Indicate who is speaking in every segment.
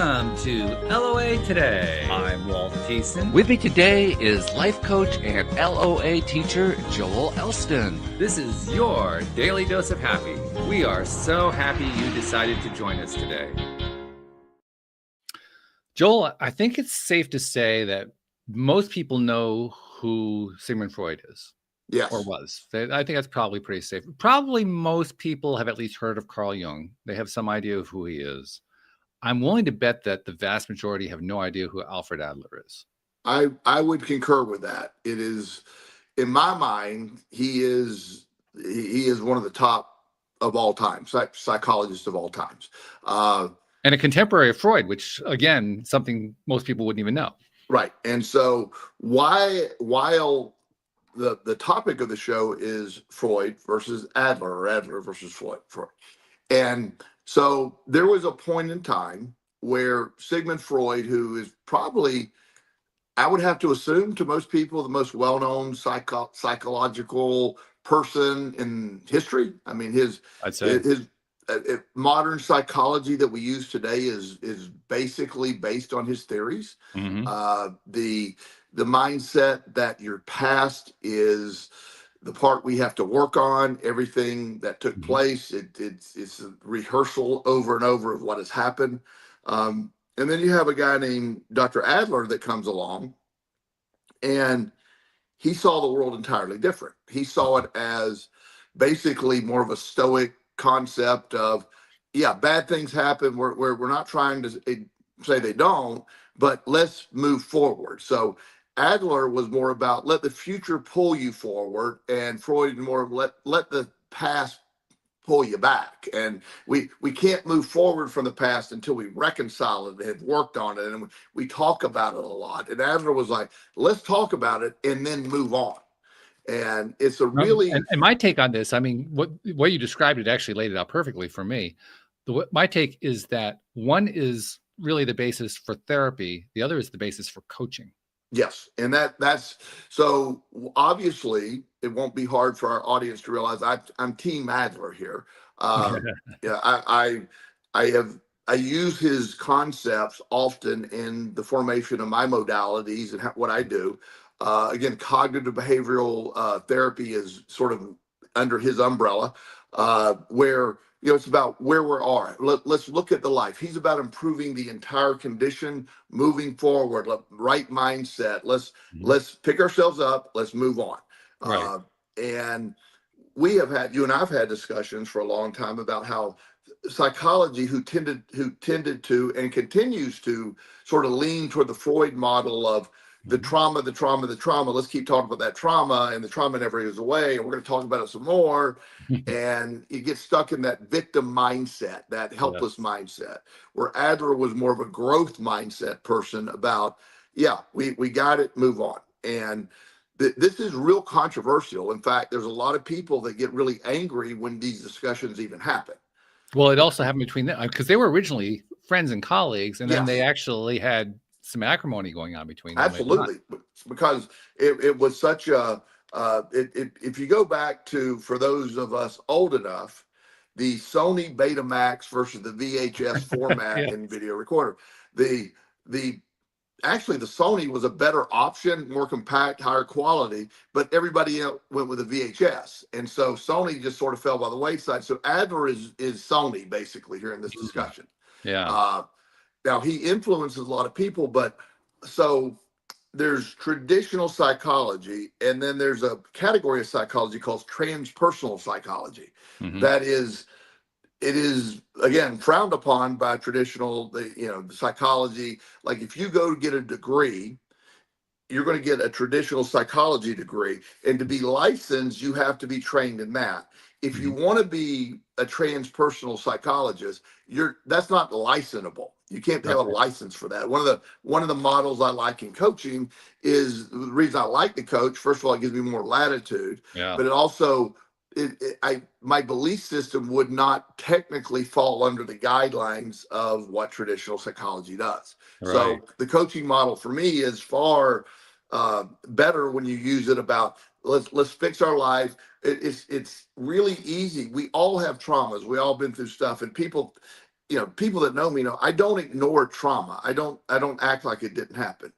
Speaker 1: Welcome to LOA Today. I'm Walt Thiessen.
Speaker 2: With me today is life coach and LOA teacher Joel Elston.
Speaker 1: This is your daily dose of happy. We are so happy you decided to join us today. Joel, I think it's safe to say that most people know who Sigmund Freud is.
Speaker 3: Yes.
Speaker 1: Or was. I think that's probably pretty safe. Probably most people have at least heard of Carl Jung. They have some idea of who he is. I'm willing to bet that the vast majority have no idea who Alfred Adler is.
Speaker 3: I would concur with that. It is, in my mind, he is one of the top of all time, psychologists of all times.
Speaker 1: And a contemporary of Freud, which, again, something most people wouldn't even know.
Speaker 3: Right. And so while the topic of the show is Freud versus Adler, or Adler versus Freud. And so there was a point in time where Sigmund Freud, who is probably, I would have to assume to most people, the most well-known psychological person in history. I mean, his modern psychology that we use today is basically based on his theories.
Speaker 1: Mm-hmm.
Speaker 3: The mindset that your past is the part we have to work on. Everything that took place, it's a rehearsal over and over of what has happened. And then you have a guy named Dr. Adler that comes along, and he saw the world entirely different. He saw it as basically more of a stoic concept of, yeah, bad things happen. We're not trying to say they don't, but let's move forward. So Adler was more about let the future pull you forward, and Freud more of let the past pull you back. And we can't move forward from the past until we reconcile it and have worked on it, and we talk about it a lot. And Adler was like, let's talk about it and then move on. And it's a really
Speaker 1: and my take on this, I mean, what you described, it actually laid it out perfectly for me. My take is that one is really the basis for therapy, the other is the basis for coaching.
Speaker 3: Yes, and that's so obviously it won't be hard for our audience to realize I'm Team Adler here. Yeah, I use his concepts often in the formation of my modalities and what I do. Again, cognitive behavioral therapy is sort of under his umbrella, where it's about where we are. Let's look at the life. He's about improving the entire condition, moving forward, right mindset. Let's pick ourselves up. Let's move on.
Speaker 1: Right.
Speaker 3: And you and I've had discussions for a long time about how psychology, who tended to and continues to sort of lean toward the Freud model of the trauma. Let's keep talking about that trauma, and the trauma never goes away. And we're going to talk about it some more. And you get stuck in that victim mindset, that helpless mindset, where Adler was more of a growth mindset person about, we got it, move on. And this is real controversial. In fact, there's a lot of people that get really angry when these discussions even happen.
Speaker 1: Well, it also happened between them because they were originally friends and colleagues, and then they actually had some acrimony going on between them.
Speaker 3: Absolutely, because it was such a if you go back to, for those of us old enough, the Sony Betamax versus the VHS format in video recorder, actually the Sony was a better option, more compact, higher quality, but everybody went with the VHS, and so Sony just sort of fell by the wayside. So Adler is Sony basically here in this discussion. Now, he influences a lot of people, but so there's traditional psychology, and then there's a category of psychology called transpersonal psychology. That is, it is, again, frowned upon by traditional, the psychology. Like if you go to get a degree, you're going to get a traditional psychology degree, and to be licensed, you have to be trained in that. If you want to be a transpersonal psychologist, that's not licensable. You can't have a license for that. One of the models I like in coaching is the reason I like to coach. First of all, it gives me more latitude, but it also my belief system would not technically fall under the guidelines of what traditional psychology does. Right. So the coaching model for me is far better when you use it about let's fix our life. It's really easy. We all have traumas. We all been through stuff, and people people that know me know I don't ignore trauma. I don't act like it didn't happen.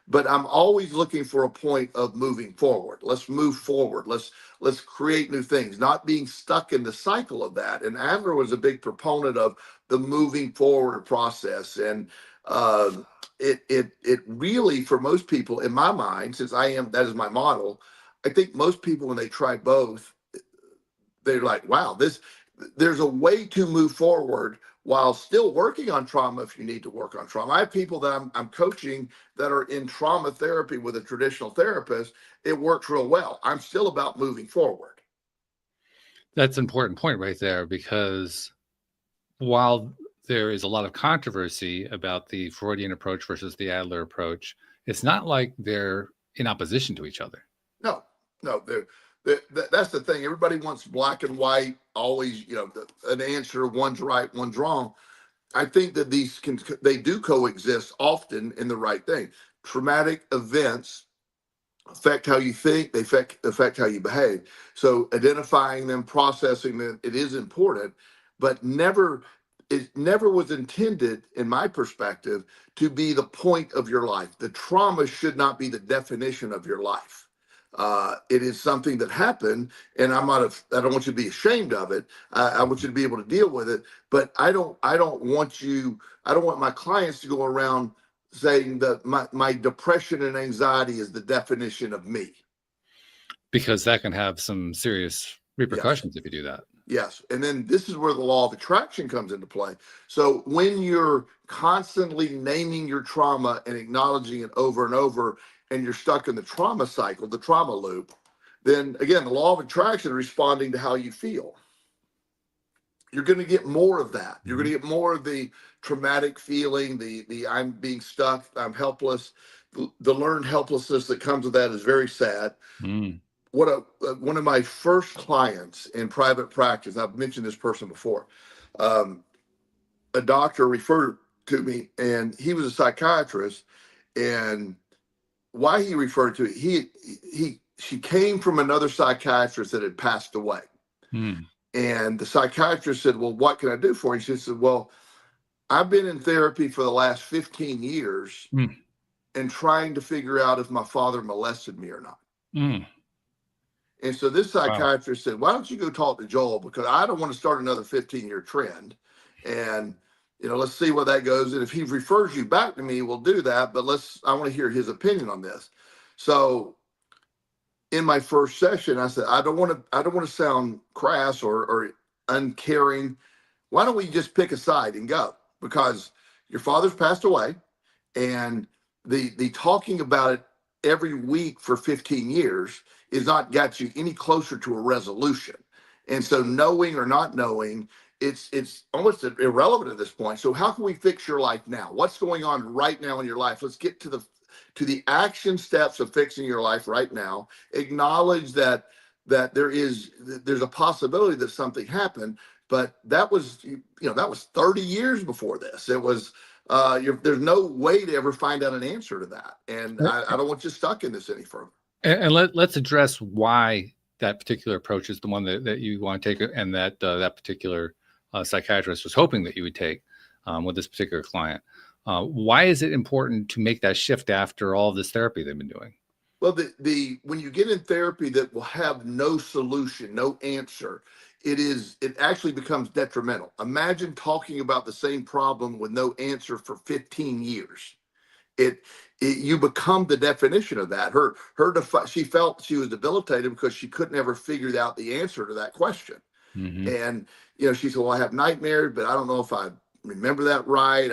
Speaker 3: But I'm always looking for a point of moving forward. Let's move forward. Let's create new things, not being stuck in the cycle of that. And Adler was a big proponent of the moving forward process. And it really, for most people, in my mind, since that is my model, I think most people, when they try both, they're like, wow, there's a way to move forward while still working on trauma if you need to work on trauma. I have people that I'm coaching that are in trauma therapy with a traditional therapist. It works real well. I'm still about moving forward.
Speaker 1: That's an important point right there, because while there is a lot of controversy about the Freudian approach versus the Adler approach, it's not like they're in opposition to each other.
Speaker 3: No, that's the thing. Everybody wants black and white, always, an answer, one's right, one's wrong. I think that they do coexist often in the right thing. Traumatic events affect how you think, they affect how you behave. So identifying them, processing them, it is important, but it never was intended, in my perspective, to be the point of your life. The trauma should not be the definition of your life. It is something that happened, and I don't want you to be ashamed of it. I want you to be able to deal with it, but I don't want my clients to go around saying that my depression and anxiety is the definition of me.
Speaker 1: Because that can have some serious repercussions if you do that.
Speaker 3: Yes. And then this is where the law of attraction comes into play. So when you're constantly naming your trauma and acknowledging it over and over, and you're stuck in the trauma cycle, the trauma loop, then again, the law of attraction responding to how you feel. You're going to get more of that. You're going to get more of the traumatic feeling, the I'm being stuck, I'm helpless. The learned helplessness that comes with that is very sad. One of my first clients in private practice, I've mentioned this person before, a doctor referred to me, and he was a psychiatrist, and why he referred to it, she came from another psychiatrist that had passed away. And the psychiatrist said, well, what can I do for you? She said, well, I've been in therapy for the last 15 years and trying to figure out if my father molested me or not. And so this psychiatrist said, why don't you go talk to Joel? Because I don't want to start another 15-year trend. And, let's see where that goes. And if he refers you back to me, we'll do that. But I want to hear his opinion on this. So in my first session, I said, I don't want to sound crass or uncaring. Why don't we just pick a side and go? Because your father's passed away, and the talking about it every week for 15 years is not got you any closer to a resolution. And so knowing or not knowing, it's almost irrelevant at this point. So how can we fix your life now? What's going on right now in your life? Let's get to the action steps of fixing your life right now. Acknowledge that there's a possibility that something happened, but that was 30 years before this. It was there's no way to ever find out an answer to that, and I don't want you stuck in this any further.
Speaker 1: And let's address why that particular approach is the one that you want to take, and that particular psychiatrist was hoping that you would take with this particular client. Why is it important to make that shift after all this therapy they've been doing?
Speaker 3: Well, when you get in therapy that will have no solution, no answer, it actually becomes detrimental. Imagine talking about the same problem with no answer for 15 years. You become the definition of that. She felt she was debilitated because she couldn't ever figure out the answer to that question. And she said, well, I have nightmares, but I don't know if I remember that right.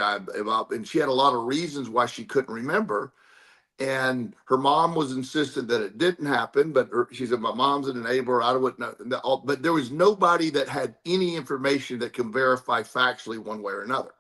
Speaker 3: And she had a lot of reasons why she couldn't remember. And her mom was insistent that it didn't happen, but she said, my mom's an enabler. I wouldn't know. But there was nobody that had any information that can verify factually one way or another.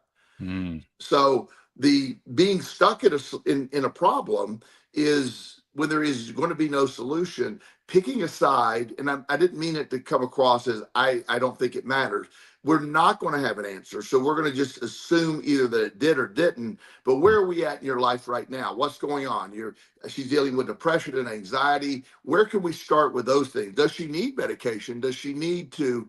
Speaker 3: So the being stuck in a problem is when there is going to be no solution, picking a side. And I didn't mean it to come across as I don't think it matters, we're not going to have an answer. So we're going to just assume either that it did or didn't. But where are we at in your life right now? What's going on? She's dealing with depression and anxiety. Where can we start with those things? Does she need medication? Does she need to,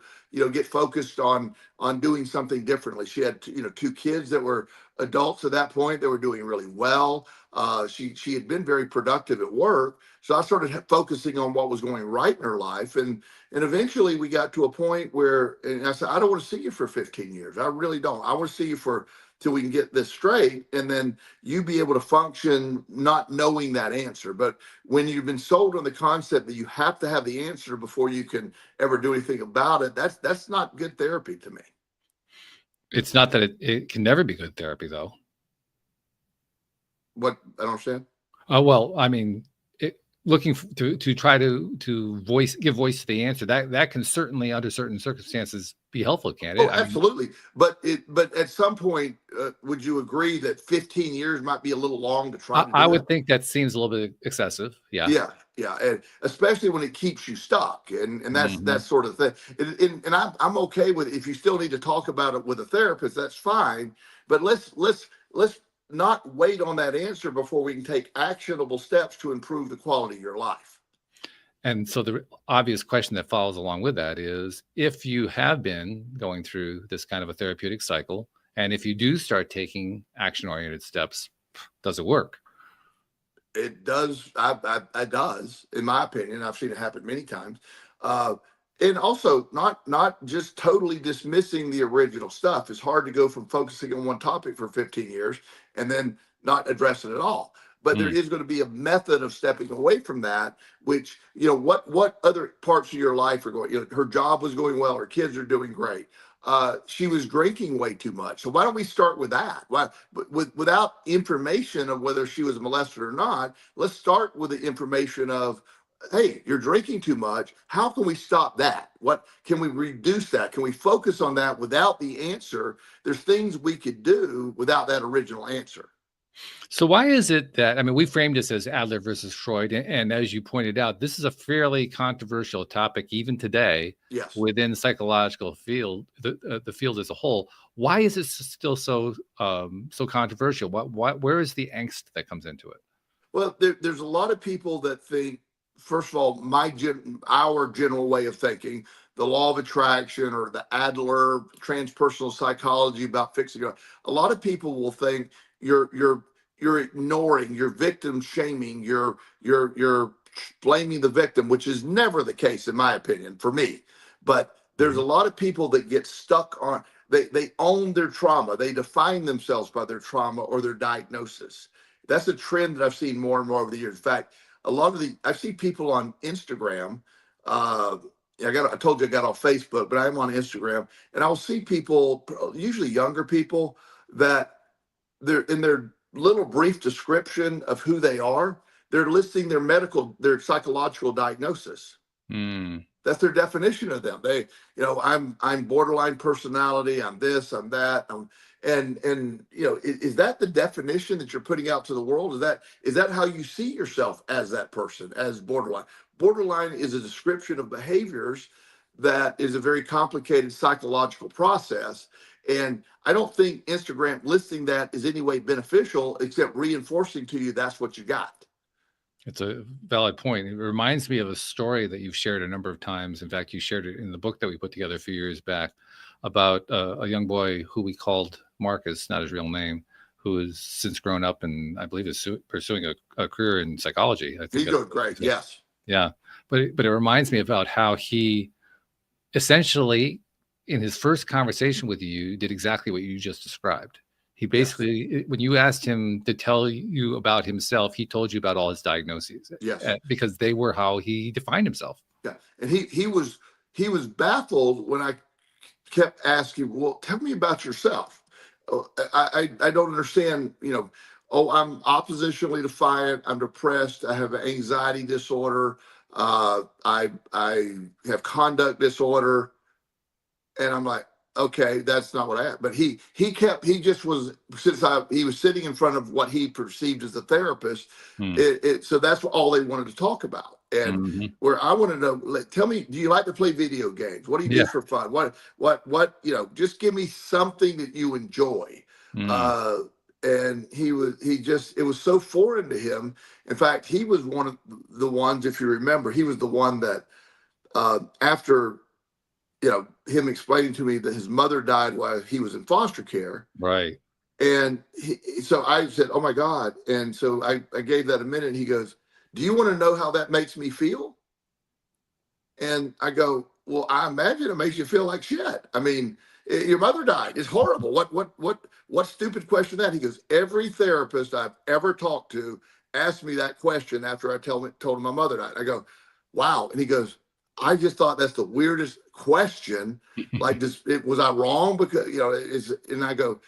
Speaker 3: get focused on doing something differently? She had, 2 kids that were adults at that point. They were doing really well. She had been very productive at work. So I started focusing on what was going right in her life. And eventually we got to a point where, and I said, I don't want to see you for 15 years. I really don't. I want to see you till we can get this straight. And then you be able to function not knowing that answer. But when you've been sold on the concept that you have to have the answer before you can ever do anything about it, that's not good therapy to me.
Speaker 1: It's not that it can never be good therapy, though.
Speaker 3: What? I don't understand.
Speaker 1: Well, I mean, looking to try to give voice to the answer, that can certainly, under certain circumstances, be helpful, can't it?
Speaker 3: Oh, absolutely. But at some point, would you agree that 15 years might be a little long to try to do
Speaker 1: I would think that seems a little bit excessive. Yeah.
Speaker 3: Yeah, and especially when it keeps you stuck, and that's
Speaker 1: Mhm.
Speaker 3: that sort of thing. And I'm okay with, if you still need to talk about it with a therapist, that's fine. But let's not wait on that answer before we can take actionable steps to improve the quality of your life.
Speaker 1: And so the obvious question that follows along with that is, if you have been going through this kind of a therapeutic cycle, and if you do start taking action-oriented steps, does it work?
Speaker 3: It does. It does, in my opinion. I've seen it happen many times. And also, not just totally dismissing the original stuff. It's hard to go from focusing on one topic for 15 years and then not address it at all. But there is going to be a method of stepping away from that, which, what other parts of your life are going, her job was going well, her kids are doing great. She was drinking way too much. So why don't we start with that? Without information of whether she was molested or not, let's start with the information of, hey, you're drinking too much. How can we stop that? What can we reduce that? Can we focus on that without the answer? There's things we could do without that original answer.
Speaker 1: So why is it that, I mean, we framed this as Adler versus Freud, and as you pointed out, this is a fairly controversial topic even today.
Speaker 3: Yes.
Speaker 1: Within the psychological field, the field as a whole. Why is it still so controversial? Where is the angst that comes into it?
Speaker 3: Well, there's a lot of people that think, first of all, our general way of thinking, the law of attraction or the Adler transpersonal psychology about fixing it. A lot of people will think you're ignoring, you're victim shaming, you're blaming the victim, which is never the case in my opinion, for me. But there's a lot of people that get stuck on, they own their trauma, they define themselves by their trauma or their diagnosis. That's a trend that I've seen more and more over the years. In fact, I see people on Instagram. I told you I got off Facebook, but I'm on Instagram, and I'll see people, usually younger people, that they're in their little brief description of who they are, they're listing their psychological diagnosis. That's their definition of them. They, I'm borderline personality. I'm this. I'm that. And is that the definition that you're putting out to the world? Is that how you see yourself as that person, as borderline? Borderline is a description of behaviors that is a very complicated psychological process. And I don't think Instagram listing that is any way beneficial, except reinforcing to you that's what you got.
Speaker 1: It's a valid point. It reminds me of a story that you've shared a number of times. In fact, you shared it in the book that we put together a few years back about a young boy who we called Marcus, not his real name, who has since grown up and I believe is pursuing a career in psychology. I think
Speaker 3: he's doing great. Yes.
Speaker 1: Yeah. But it reminds me about how he essentially, in his first conversation with you, did exactly what you just described. He basically, when you asked him to tell you about himself, he told you about all his diagnoses.
Speaker 3: Yes.
Speaker 1: Because they were how he defined himself.
Speaker 3: Yeah. And he was baffled when I kept asking, well, tell me about yourself. I don't understand, I'm oppositionally defiant. I'm depressed. I have an anxiety disorder. I have conduct disorder. And I'm like, Okay, that's not what I asked. But he just was, since he was sitting in front of what he perceived as a therapist.
Speaker 1: Hmm.
Speaker 3: So that's all they wanted to talk about. And
Speaker 1: Mhm.
Speaker 3: where I wanted to know, like, tell me, do you like to play video games? What do you
Speaker 1: Yeah.
Speaker 3: do for fun? What, just give me something that you enjoy.
Speaker 1: Mm.
Speaker 3: Uh, and it was so foreign to him. In fact, he was one of the ones, if you remember, he was the one that, after, him explaining to me that his mother died while he was in foster care.
Speaker 1: Right.
Speaker 3: And so I said, oh my God. And so I gave that a minute, and he goes, do you want to know how that makes me feel? And I go, well, I imagine it makes you feel like shit. I mean, your mother died. It's horrible. What stupid question that? He goes, every therapist I've ever talked to asked me that question after I told him my mother died. I go, wow. And he goes, I just thought that's the weirdest question. Like, was I wrong? Because, and I go,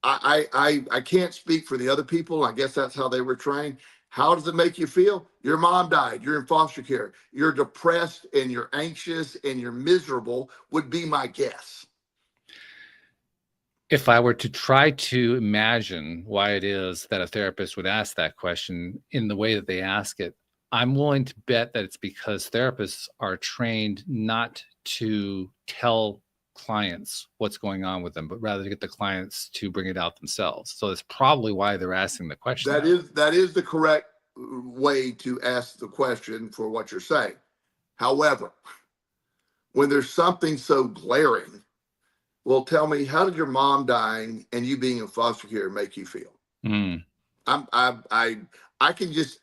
Speaker 3: I can't speak for the other people. I guess that's how they were trained. How does it make you feel? Your mom died. You're in foster care. You're depressed and you're anxious and you're miserable, would be my guess.
Speaker 1: If I were to try to imagine why it is that a therapist would ask that question in the way that they ask it, I'm willing to bet that it's because therapists are trained not to tell clients what's going on with them, but rather to get the clients to bring it out themselves. So that's probably why they're asking the question.
Speaker 3: That is the correct way to ask the question for what you're saying. However, when there's something so glaring, well, tell me, how did your mom dying and you being in foster care make you feel?
Speaker 1: Mm.
Speaker 3: I can just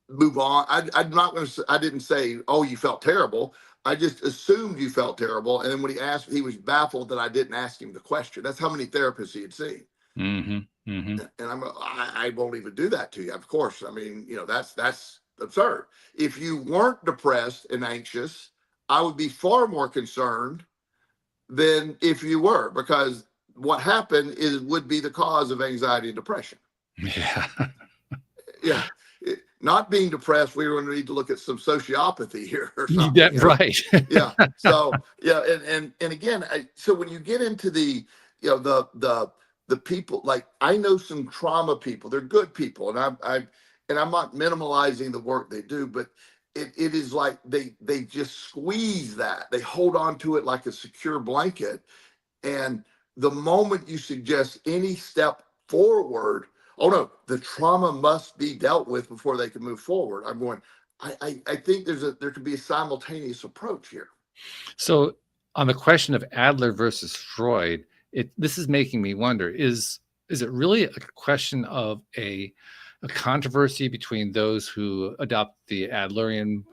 Speaker 3: move on. I'm not going to. I didn't say, oh, you felt terrible. I just assumed you felt terrible. And then when he asked, he was baffled that I didn't ask him the question. That's how many therapists he had seen.
Speaker 1: Mm-hmm. Mm-hmm.
Speaker 3: And I won't even do that to you. Of course. I mean, that's absurd. If you weren't depressed and anxious, I would be far more concerned than if you were, because what happened would be the cause of anxiety and depression.
Speaker 1: Yeah.
Speaker 3: Yeah. Not being depressed, we were going to need to look at some sociopathy here or something.
Speaker 1: That, right.
Speaker 3: Yeah. So yeah, and again, so when you get into the, the people, like, I know some trauma people, they're good people, and I'm not minimalizing the work they do, but it is like they just squeeze that, they hold on to it like a secure blanket, and the moment you suggest any step forward, oh no, the trauma must be dealt with before they can move forward. I'm going, I think there could be a simultaneous approach here.
Speaker 1: So on the question of Adler versus Freud, this is making me wonder, is it really a question of a controversy between those who adopt the Adlerian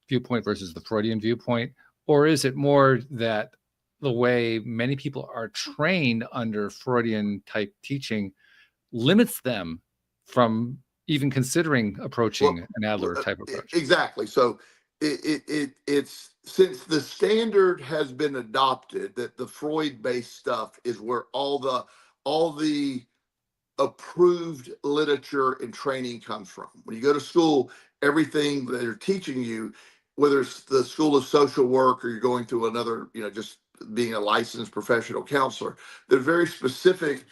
Speaker 1: viewpoint versus the Freudian viewpoint? Or is it more that the way many people are trained under Freudian type teaching limits them from even considering approaching an Adler type approach?
Speaker 3: Exactly. So it's, since the standard has been adopted that the Freud based stuff is where all the approved literature and training comes from. When you go to school, everything that they're teaching you, whether it's the School of Social Work or you're going through another, just being a licensed professional counselor, there's very specific,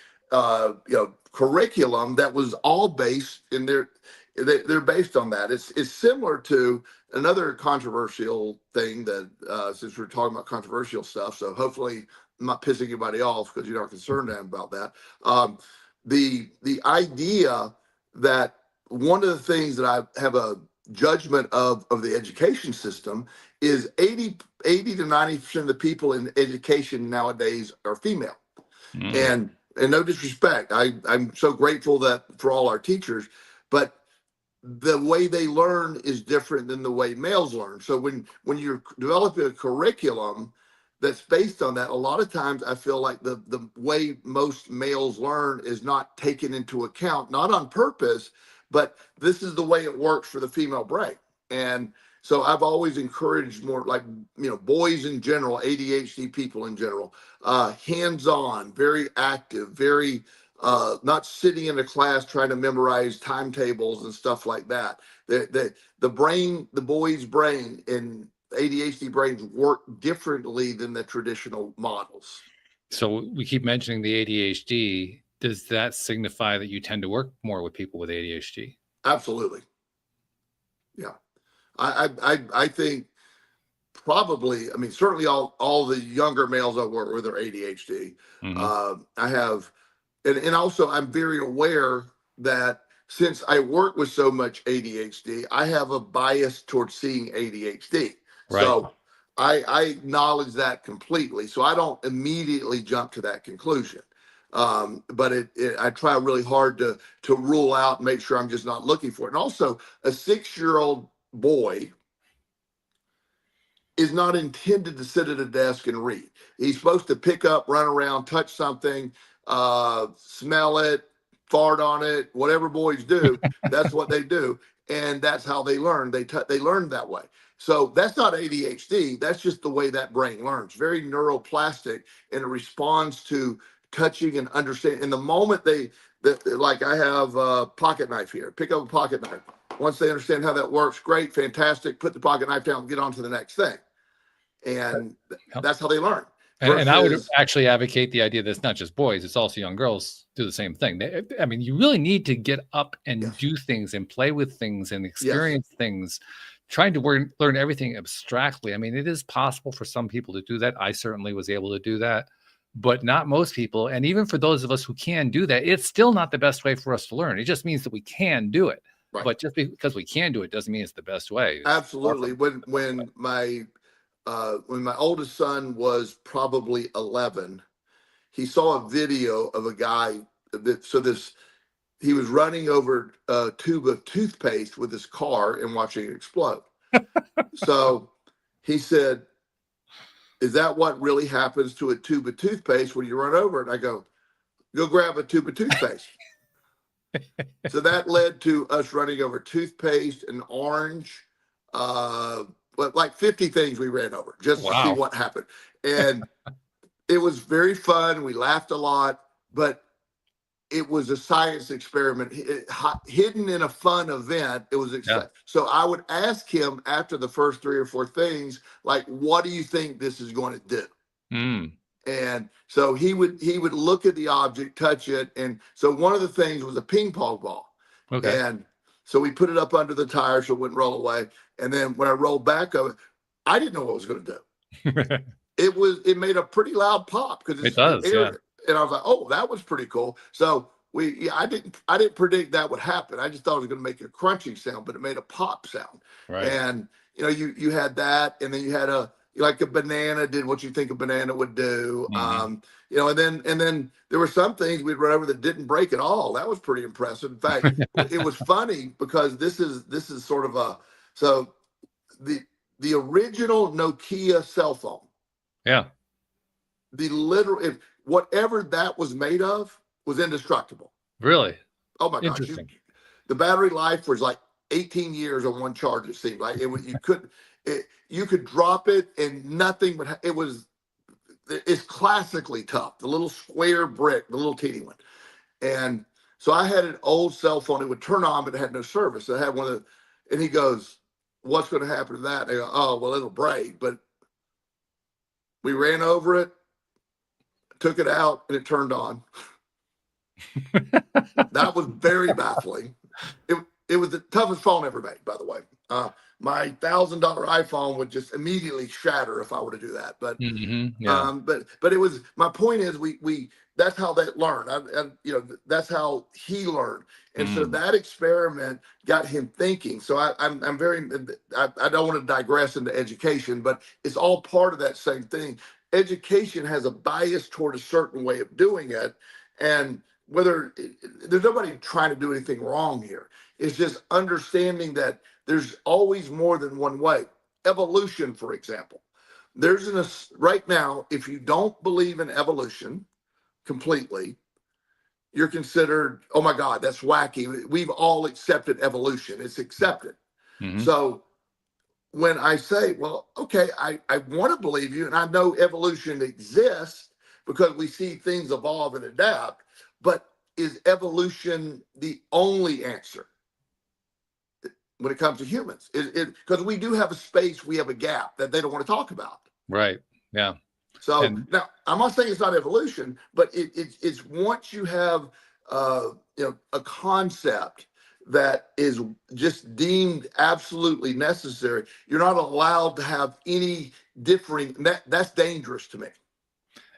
Speaker 3: curriculum that was all based in they're based on that. It's similar to another controversial thing that, since we're talking about controversial stuff, so hopefully I'm not pissing anybody off because you're not concerned about that. The idea that one of the things that I have a judgment of the education system is 80 to 90% of the people in education nowadays are female.
Speaker 1: Mm.
Speaker 3: And no disrespect, I'm so grateful that for all our teachers, but the way they learn is different than the way males learn. So when you're developing a curriculum that's based on that, a lot of times I feel like the way most males learn is not taken into account, not on purpose, but this is the way it works for the female brain. And so I've always encouraged more, like, boys in general, ADHD people in general, hands-on, very active, very not sitting in a class trying to memorize timetables and stuff like that. The brain, the boy's brain and ADHD brains work differently than the traditional models.
Speaker 1: So we keep mentioning the ADHD. Does that signify that you tend to work more with people with ADHD?
Speaker 3: Absolutely. Yeah. I think probably, I mean, certainly all the younger males I work with are ADHD.
Speaker 1: Hmm.
Speaker 3: I have, and also I'm very aware that since I work with so much ADHD, I have a bias towards seeing ADHD.
Speaker 1: Right.
Speaker 3: So I acknowledge that completely. So I don't immediately jump to that conclusion. But I try really hard to rule out and make sure I'm just not looking for it. And also, a 6-year-old boy is not intended to sit at a desk and read. He's supposed to pick up, run around, touch something, smell it, fart on it, whatever boys do. That's what they do, and that's how they learn. They learn that way. So that's not ADHD. That's just the way that brain learns. Very neuroplastic, and it responds to touching and understanding. And the moment like I have a pocket knife here, pick up a pocket knife. Once they understand how that works, great, fantastic. Put the pocket knife down, and get on to the next thing, and
Speaker 1: Yep.
Speaker 3: that's how they learn.
Speaker 1: And I would
Speaker 3: Versus,
Speaker 1: actually advocate the idea that it's not just boys, it's also young girls do the same thing. I mean, you really need to get up and
Speaker 3: yes,
Speaker 1: do things and play with things and
Speaker 3: yes,
Speaker 1: experience things, trying to learn everything abstractly. I mean, it is possible for some people to do that. I certainly was able to do that, but not most people. And even for those of us who can do that, it's still not the best way for us to learn. It just means that we can do it.
Speaker 3: right,
Speaker 1: But just because we can do it doesn't mean it's the best way. It's far
Speaker 3: absolutely.
Speaker 1: from
Speaker 3: When
Speaker 1: the best way.
Speaker 3: my oldest son was probably 11, he saw a video of a guy he was running over a tube of toothpaste with his car and watching it explode. So he said, "Is that what really happens to a tube of toothpaste when you run over it?" And I go grab a tube of toothpaste. So that led to us running over toothpaste, an orange, but like 50 things we ran over just to see
Speaker 1: Wow.
Speaker 3: what happened. And it was very fun. We laughed a lot, but it was a science experiment hidden in a fun event. It was
Speaker 1: Yeah.
Speaker 3: exciting. So I would ask him after the first 3 or 4 things, like, what do you think this is going to do?
Speaker 1: Mm.
Speaker 3: And so he would look at the object, touch it, and so one of the things was a ping pong ball,
Speaker 1: Okay.
Speaker 3: and so we put it up under the tire so it wouldn't roll away. And then when I rolled back of it, I didn't know what it was going to do. It made a pretty loud pop because
Speaker 1: It
Speaker 3: it's
Speaker 1: does. Yeah.
Speaker 3: air, and I was like, oh, that was pretty cool. So I didn't predict that would happen. I just thought it was going to make a crunching sound, but it made a pop sound.
Speaker 1: Right.
Speaker 3: And you had that, and then you had like a banana did what you think a banana would do.
Speaker 1: Hmm.
Speaker 3: And then there were some things we'd run over that didn't break at all. That was pretty impressive. In fact, it was funny because this is sort of so the original Nokia cell phone,
Speaker 1: Yeah.
Speaker 3: the literal, if whatever that was made of was indestructible.
Speaker 1: Really
Speaker 3: Oh my gosh,
Speaker 1: interesting.
Speaker 3: the battery life was like 18 years on one charge. It seemed like you could drop it and nothing would. It's classically tough. The little square brick, the little teeny one, and so I had an old cell phone. It would turn on, but it had no service. I had one of, and he goes, "What's going to happen to that?" And I go, "Oh, well, it'll break." But we ran over it, took it out, and it turned on. That was very baffling. It was the toughest phone ever made, by the way. My $1,000 iPhone would just immediately shatter if I were to do that. But
Speaker 1: Yeah.
Speaker 3: but it was, my point is we that's how they learn. That's how he learned, and so
Speaker 1: Mm.
Speaker 3: that experiment got him thinking. So I'm very, I don't want to digress into education, but it's all part of that same thing. Education has a bias toward a certain way of doing it, and whether there's nobody trying to do anything wrong here. It's just understanding that there's always more than one way. Evolution, for example, right now, if you don't believe in evolution completely, you're considered, oh my God, that's wacky. We've all accepted evolution. It's accepted.
Speaker 1: Hmm.
Speaker 3: So when I say, well, okay, I want to believe you, and I know evolution exists because we see things evolve and adapt, but is evolution the only answer when it comes to humans? Because we do have a space, we have a gap that they don't want to talk about.
Speaker 1: Right. Yeah.
Speaker 3: So
Speaker 1: And
Speaker 3: now I'm not saying it's not evolution, but it's once you have a concept that is just deemed absolutely necessary, you're not allowed to have any differing. That's dangerous to me.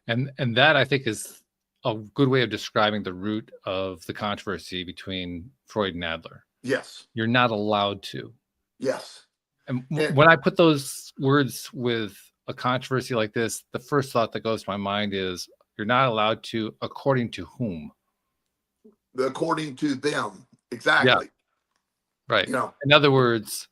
Speaker 1: and that I think is a good way of describing the root of the controversy between Freud and Adler.
Speaker 3: Yes.
Speaker 1: You're not allowed to.
Speaker 3: Yes.
Speaker 1: And
Speaker 3: And
Speaker 1: when I put those words with a controversy like this, the first thought that goes to my mind is you're not allowed to, according to whom?
Speaker 3: according to them,
Speaker 1: Yeah,
Speaker 3: exactly.
Speaker 1: right.
Speaker 3: You know,
Speaker 1: In other words,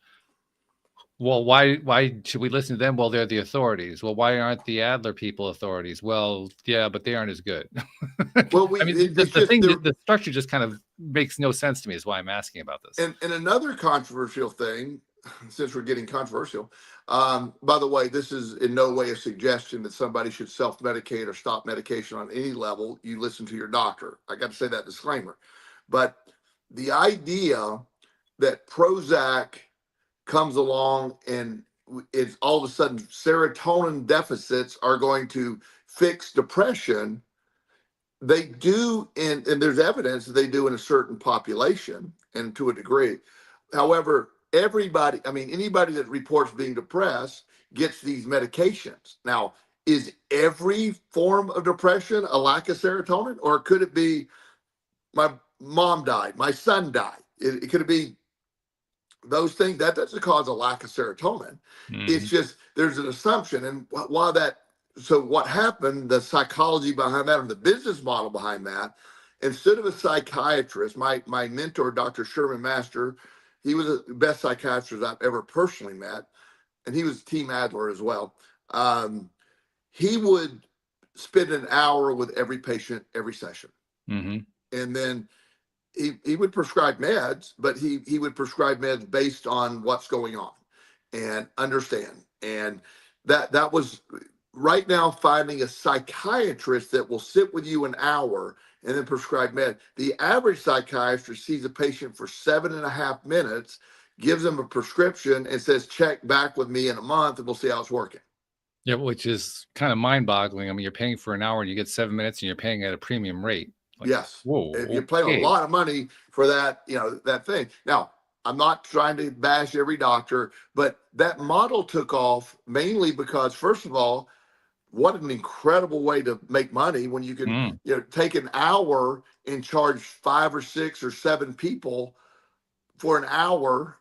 Speaker 1: well, why should we listen to them? Well, they're the authorities. Well, why aren't the Adler people authorities? Well, yeah, but they aren't as good.
Speaker 3: well,
Speaker 1: I mean,
Speaker 3: it's
Speaker 1: the
Speaker 3: just
Speaker 1: thing,
Speaker 3: there.
Speaker 1: the structure just kind of makes no sense to me. Is why I'm asking about this.
Speaker 3: And another controversial thing, since we're getting controversial, by the way, this is in no way a suggestion that somebody should self-medicate or stop medication on any level. You listen to your doctor. I got to say that disclaimer. But the idea that Prozac comes along and it's all of a sudden serotonin deficits are going to fix depression. They do, and there's evidence that they do in a certain population and to a degree. However, everybody, I mean, anybody that reports being depressed gets these medications. Now, is every form of depression a lack of serotonin, or could it be my mom died, my son died? It could be those things. That doesn't cause a lack of serotonin. It's
Speaker 1: Mhm.
Speaker 3: just there's an assumption, and while that, so what happened, the psychology behind that, or the business model behind that, instead of a psychiatrist, my mentor, Dr. Sherman Master, he was the best psychiatrist I've ever personally met, and he was Team Adler as well. He would spend an hour with every patient every session,
Speaker 1: Mhm.
Speaker 3: and then he would prescribe meds, but he would prescribe meds based on what's going on and understand. And that was right now finding a psychiatrist that will sit with you an hour and then prescribe med. The average psychiatrist sees a patient for 7.5 minutes, gives them a prescription, and says, check back with me in a month and we'll see how it's working.
Speaker 1: Yeah, which is kind of mind-boggling. I mean, you're paying for an hour and you get 7 minutes, and you're paying at a premium rate. Like,
Speaker 3: Yes.
Speaker 1: whoa,
Speaker 3: You're paying a
Speaker 1: okay.
Speaker 3: lot of money for that, that thing. Now, I'm not trying to bash every doctor, but that model took off mainly because, first of all, what an incredible way to make money when you can,
Speaker 1: Mm.
Speaker 3: take an hour and charge 5 or 6 or 7 people for an hour,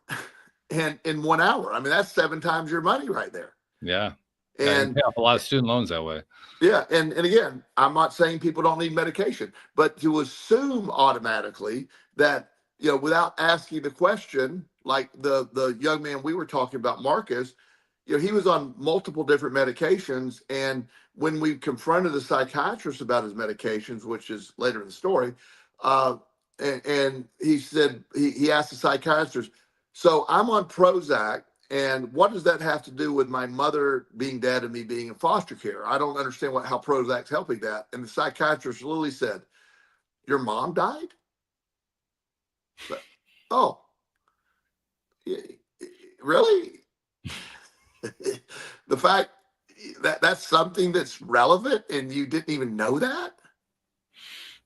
Speaker 3: and in 1 hour. I mean, that's 7 times your money right there.
Speaker 1: Yeah. Yeah, you
Speaker 3: And
Speaker 1: pay off a lot of student loans that way.
Speaker 3: yeah, and again, I'm not saying people don't need medication, but to assume automatically that, without asking the question, like the young man we were talking about, Marcus, he was on multiple different medications, and when we confronted the psychiatrist about his medications, which is later in the story, uh, and he said he asked the psychiatrist, so I'm on Prozac, and what does that have to do with my mother being dead and me being in foster care? I don't understand how Prozac's helping that. And the psychiatrist literally said, your mom died? But, oh, really? The fact that that's something that's relevant and you didn't even know that?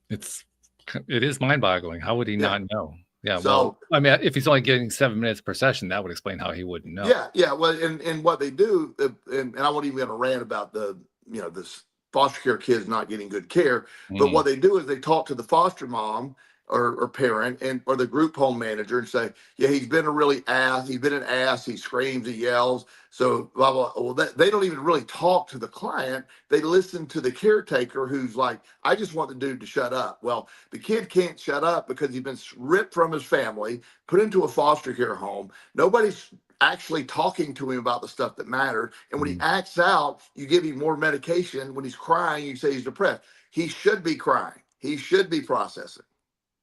Speaker 1: It is mind-boggling. How would he
Speaker 3: Yeah.
Speaker 1: not know? Yeah, well,
Speaker 3: So
Speaker 1: I mean, if he's only getting 7 minutes per session, that would explain how he wouldn't know.
Speaker 3: yeah. Well, and what they do, and I won't even get a rant about this foster care kids not getting good care, but
Speaker 1: Mm.
Speaker 3: what they do is they talk to the foster mom or parent or the group home manager and say, yeah, he's been an ass, he screams, he yells, so blah blah. Well, they don't even really talk to the client. They listen to the caretaker who's like, I just want the dude to shut up. Well, the kid can't shut up because he's been ripped from his family, put into a foster care home. Nobody's actually talking to him about the stuff that mattered. And when he acts out, you give him more medication. When he's crying, you say he's depressed. He should be crying. He should be processing.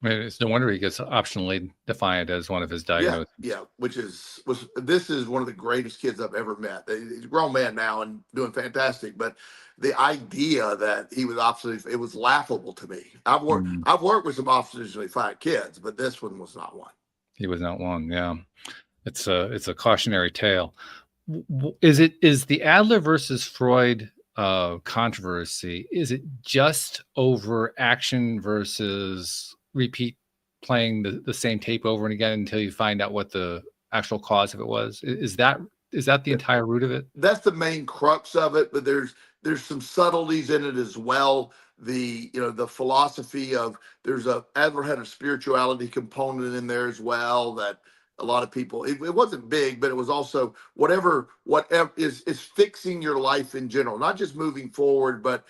Speaker 1: I mean, it's no wonder he gets optionally defined as one of his diagnoses.
Speaker 3: Yeah, this is one of the greatest kids I've ever met. He's a grown man now and doing fantastic, but the idea that he was optionally, it was laughable to me. I've worked with some optionally defined kids, but this one was not one.
Speaker 1: He was not one. Yeah, it's a cautionary tale. Is the Adler versus Freud controversy? Is it just over action versus repeat playing the same tape over and again until you find out what the actual cause of it was? Is that the entire root of it?
Speaker 3: That's the main crux of it, but there's some subtleties in it as well. The philosophy of Adler had a spirituality component in there as well that a lot of people, it wasn't big, but it was also whatever is fixing your life in general, not just moving forward, but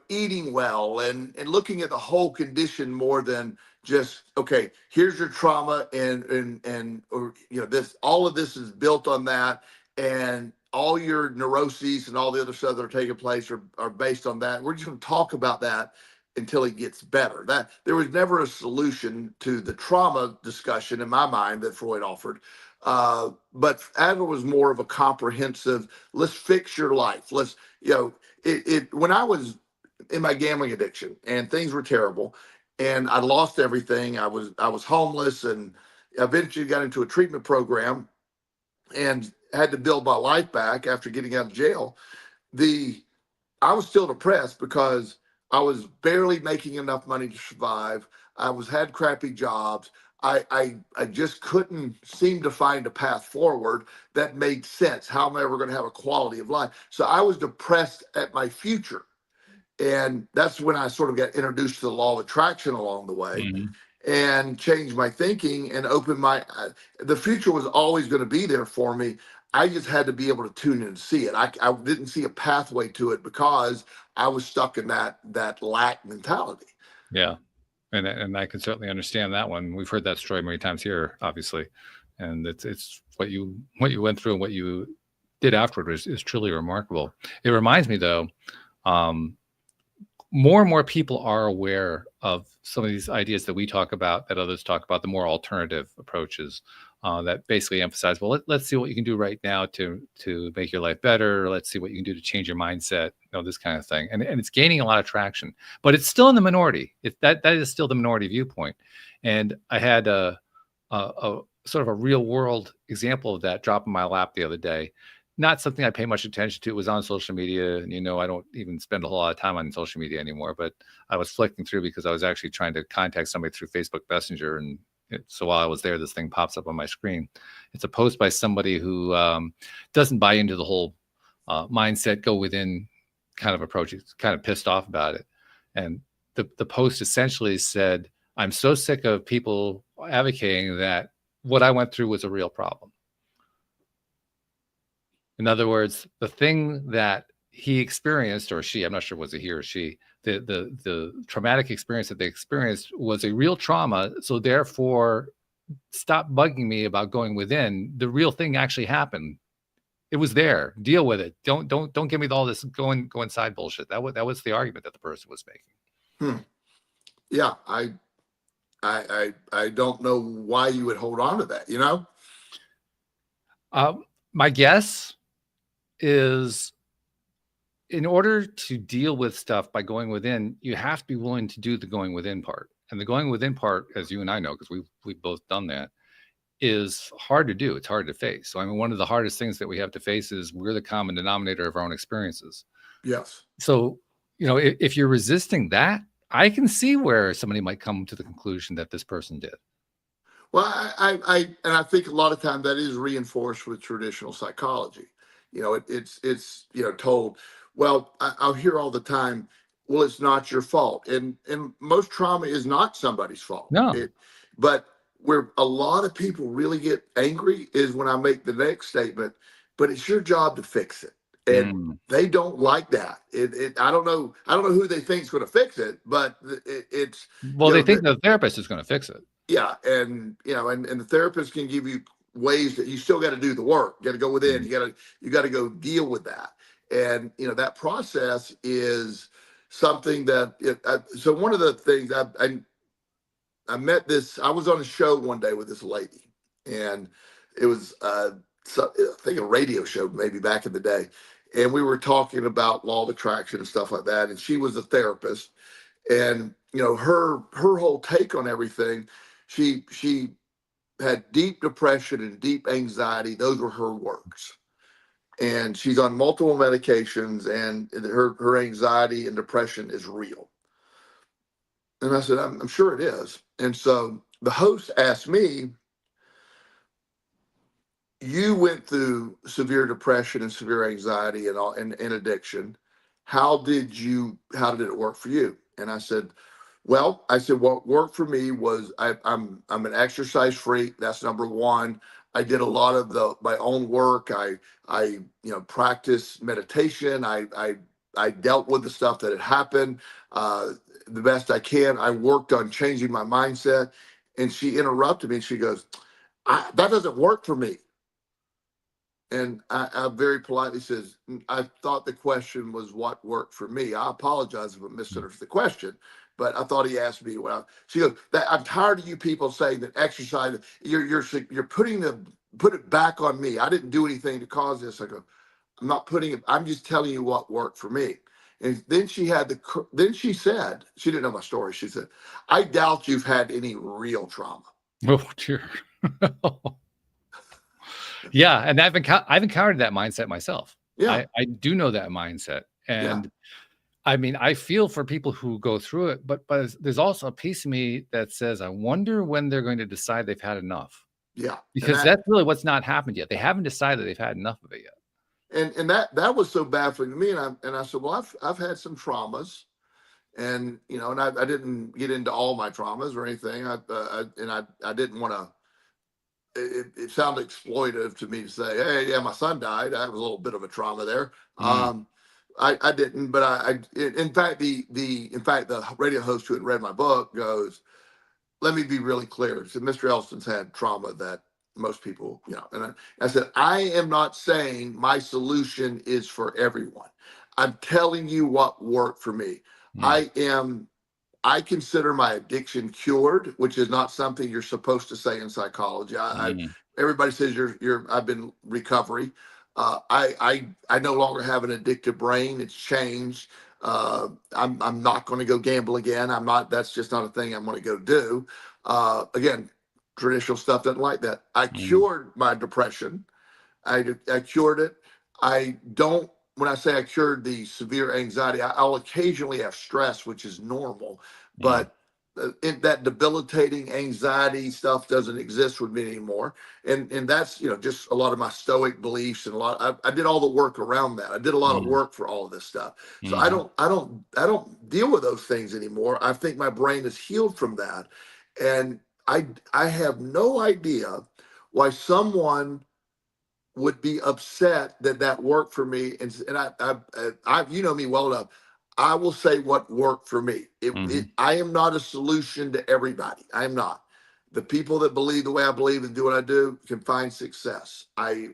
Speaker 3: eating well and looking at the whole condition more than just, okay, here's your trauma and or this, all of this is built on that, and all your neuroses and all the other stuff that are taking place are based on that. We're just going to talk about that until it gets better. That there was never a solution to the trauma discussion in my mind that Freud offered. But Adler was more of a comprehensive, let's fix your life. Let's, when I was in my gambling addiction and things were terrible and I lost everything, I was homeless and eventually got into a treatment program and had to build my life back after getting out of jail. I was still depressed because I was barely making enough money to survive. I had crappy jobs. I just couldn't seem to find a path forward that made sense. How am I ever going to have a quality of life? So I was depressed at my future. And that's when I sort of got introduced to the law of attraction along the way.
Speaker 1: Mhm.
Speaker 3: And changed my thinking and opened the future was always going to be there for me. I just had to be able to tune in and see it. I didn't see a pathway to it because I was stuck in that lack mentality.
Speaker 1: Yeah. And I can certainly understand that one. We've heard that story many times here, obviously. And it's what you went through and what you did afterward is truly remarkable. It reminds me though, more and more people are aware of some of these ideas that we talk about, that others talk about, the more alternative approaches that basically emphasize, well, let's see what you can do right now to make your life better. Let's see what you can do to change your mindset, this kind of thing. And it's gaining a lot of traction, but it's still in the minority. That is still the minority viewpoint. And I had a sort of a real world example of that drop in my lap the other day. Not something I pay much attention to. It was on social media, and I don't even spend a whole lot of time on social media anymore. But I was flicking through because I was actually trying to contact somebody through Facebook Messenger, and so while I was there, this thing pops up on my screen. It's a post by somebody who doesn't buy into the whole mindset, go within kind of approach. He's kind of pissed off about it, and the post essentially said, "I'm so sick of people advocating that what I went through was a real problem." In other words, the thing that he experienced, or she, I'm not sure was it he or she, the traumatic experience that they experienced was a real trauma. So therefore, stop bugging me about going within. The real thing actually happened. It was there. Deal with it. Don't give me all this go inside bullshit. That was the argument that the person was making.
Speaker 3: Yeah, I don't know why you would hold on to that.
Speaker 1: My guess is, in order to deal with stuff by going within, you have to be willing to do the going within part. And the going within part, as you and I know, because we've both done that, is hard to do. It's hard to face. So I mean, one of the hardest things that we have to face is we're the common denominator of our own experiences.
Speaker 3: Yes.
Speaker 1: So, if you're resisting that, I can see where somebody might come to the conclusion that this person did.
Speaker 3: Well, I think a lot of time that is reinforced with traditional psychology. It's told, well, I'll hear all the time, well, it's not your fault. And most trauma is not somebody's fault.
Speaker 1: No.
Speaker 3: But where a lot of people really get angry is when I make the next statement, but it's your job to fix it. And they don't like that. I don't know who they think is going to fix it, but it's.
Speaker 1: Well, they think the therapist is going to fix it.
Speaker 3: Yeah. And, and the therapist can give you ways that you still got to do the work. You got to go within. You got to go deal with that. And that process is something that. So one of the things I met this. I was on a show one day with this lady, and it was I think a radio show maybe back in the day, and we were talking about law of attraction and stuff like that. And she was a therapist, and her whole take on everything. She had deep depression and deep anxiety. Those were her words. and she's on multiple medications, and her anxiety and depression is real. And I said, I'm sure it is. And so the host asked me, you went through severe depression and severe anxiety and all and addiction. How did it work for you? And I said, well, what worked for me was I'm an exercise freak. That's number one. I did a lot of my own work. I practiced meditation. I dealt with the stuff that had happened the best I can. I worked on changing my mindset. And she interrupted me and she goes, that doesn't work for me. And I very politely says, I thought the question was what worked for me. I apologize if I misunderstood the question, but I thought he asked me. Well, she goes, I'm tired of you people saying that exercise. You're put it back on me. I didn't do anything to cause this. I go, I'm not putting it. I'm just telling you what worked for me. And then then she said, she didn't know my story. She said, I doubt you've had any real trauma.
Speaker 1: Oh dear. Yeah, and I've encountered that mindset myself.
Speaker 3: Yeah.
Speaker 1: I do know that mindset, and
Speaker 3: Yeah.
Speaker 1: I mean, I feel for people who go through it, but there's also a piece of me that says, I wonder when they're going to decide they've had enough.
Speaker 3: Yeah.
Speaker 1: Because that's really what's not happened yet. They haven't decided they've had enough of it yet.
Speaker 3: And that was so baffling to me. And I said, well, I've had some traumas, and I didn't get into all my traumas or anything. I didn't want to. It sounded exploitive to me to say, hey, yeah, my son died. I was a little bit of a trauma there. I didn't, but in fact, the radio host who had read my book goes, let me be really clear. So Mr. Elston's had trauma that most people, and I said, I am not saying my solution is for everyone. I'm telling you what worked for me. I consider my addiction cured, which is not something you're supposed to say in psychology. Everybody says I've been recovery. I no longer have an addictive brain. It's changed. I'm not going to go gamble again. I'm not. That's just not a thing I'm going to go do. Again, traditional stuff doesn't like that. I cured my depression. I cured it. I don't. When I say I cured the severe anxiety, I'll occasionally have stress, which is normal, but that debilitating anxiety stuff doesn't exist with me anymore. And that's just a lot of my stoic beliefs, and I did all the work around that. I did a lot of work for all of this stuff. So I don't deal with those things anymore. I think my brain is healed from that, and I have no idea why someone would be upset that worked for me. And I you know me well enough. I will say what worked for me. I am not a solution to everybody. I am not. The people that believe the way I believe and do what I do can find success. I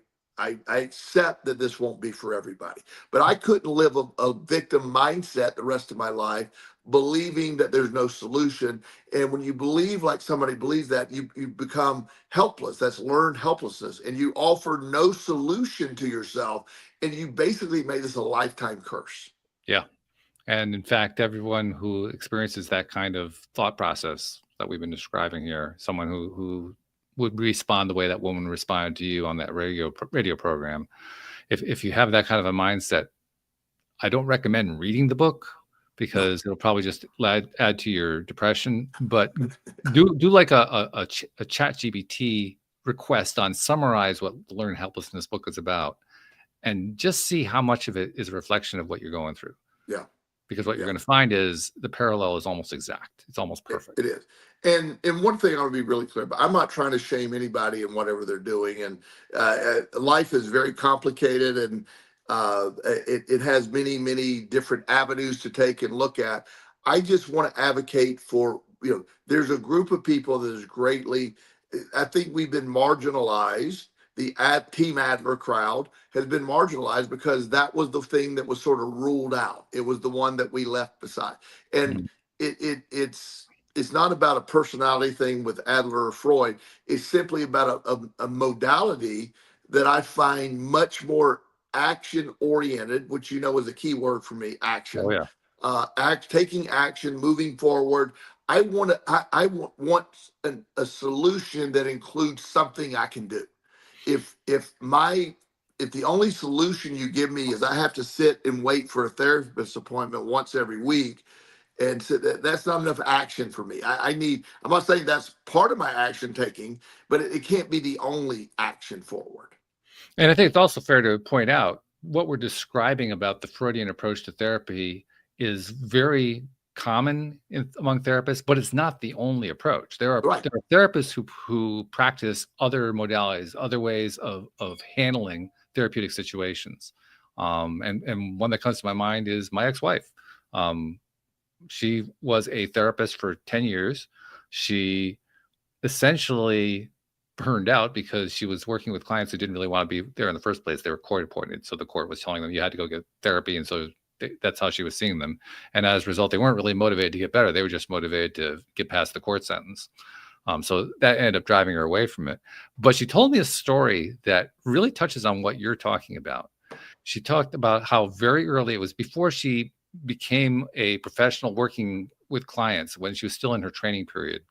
Speaker 3: accept that this won't be for everybody, but I couldn't live a victim mindset the rest of my life, believing that there's no solution. And when you believe like somebody believes that, you become helpless. That's learned helplessness, and you offer no solution to yourself, and you basically made this a lifetime curse.
Speaker 1: Yeah. And in fact, everyone who experiences that kind of thought process that we've been describing here, someone who would respond the way that woman responded to you on that radio program, if you have that kind of a mindset, I don't recommend reading the book, because it'll probably just add to your depression. But do like a chat GPT request on summarize what the Learn Helplessness book is about, and just see how much of it is a reflection of what you're going through.
Speaker 3: Yeah.
Speaker 1: Because what you're going to find is the parallel is almost exact. It's almost perfect.
Speaker 3: It is. And one thing I want to be really clear about, I'm not trying to shame anybody in whatever they're doing. And life is very complicated, and it has many, many different avenues to take and look at. I just want to advocate for, there's a group of people that is greatly, I think we've been marginalized. The Team Adler crowd has been marginalized because that was the thing that was sort of ruled out. It was the one that we left beside. And it's not about a personality thing with Adler or Freud. It's simply about a modality that I find much more action oriented, which is a key word for me, action.
Speaker 1: Oh, yeah.
Speaker 3: Taking action, moving forward. I want a solution that includes something I can do. If my if the only solution you give me is I have to sit and wait for a therapist appointment once every week, and so that's not enough action for me. I'm not saying that's part of my action taking, but it can't be the only action forward.
Speaker 1: And I think it's also fair to point out what we're describing about the Freudian approach to therapy is very common among therapists, but it's not the only approach. There are
Speaker 3: Right.
Speaker 1: therapists who practice other modalities, other ways of handling therapeutic situations. And one that comes to my mind is my ex-wife. She was a therapist for 10 years. She essentially burned out because she was working with clients who didn't really want to be there in the first place. They were court appointed. So the court was telling them you had to go get therapy. And so that's how she was seeing them. And as a result, they weren't really motivated to get better. They were just motivated to get past the court sentence. So that ended up driving her away from it. But she told me a story that really touches on what you're talking about. She talked about how very early, it was before she became a professional working with clients, when she was still in her training period.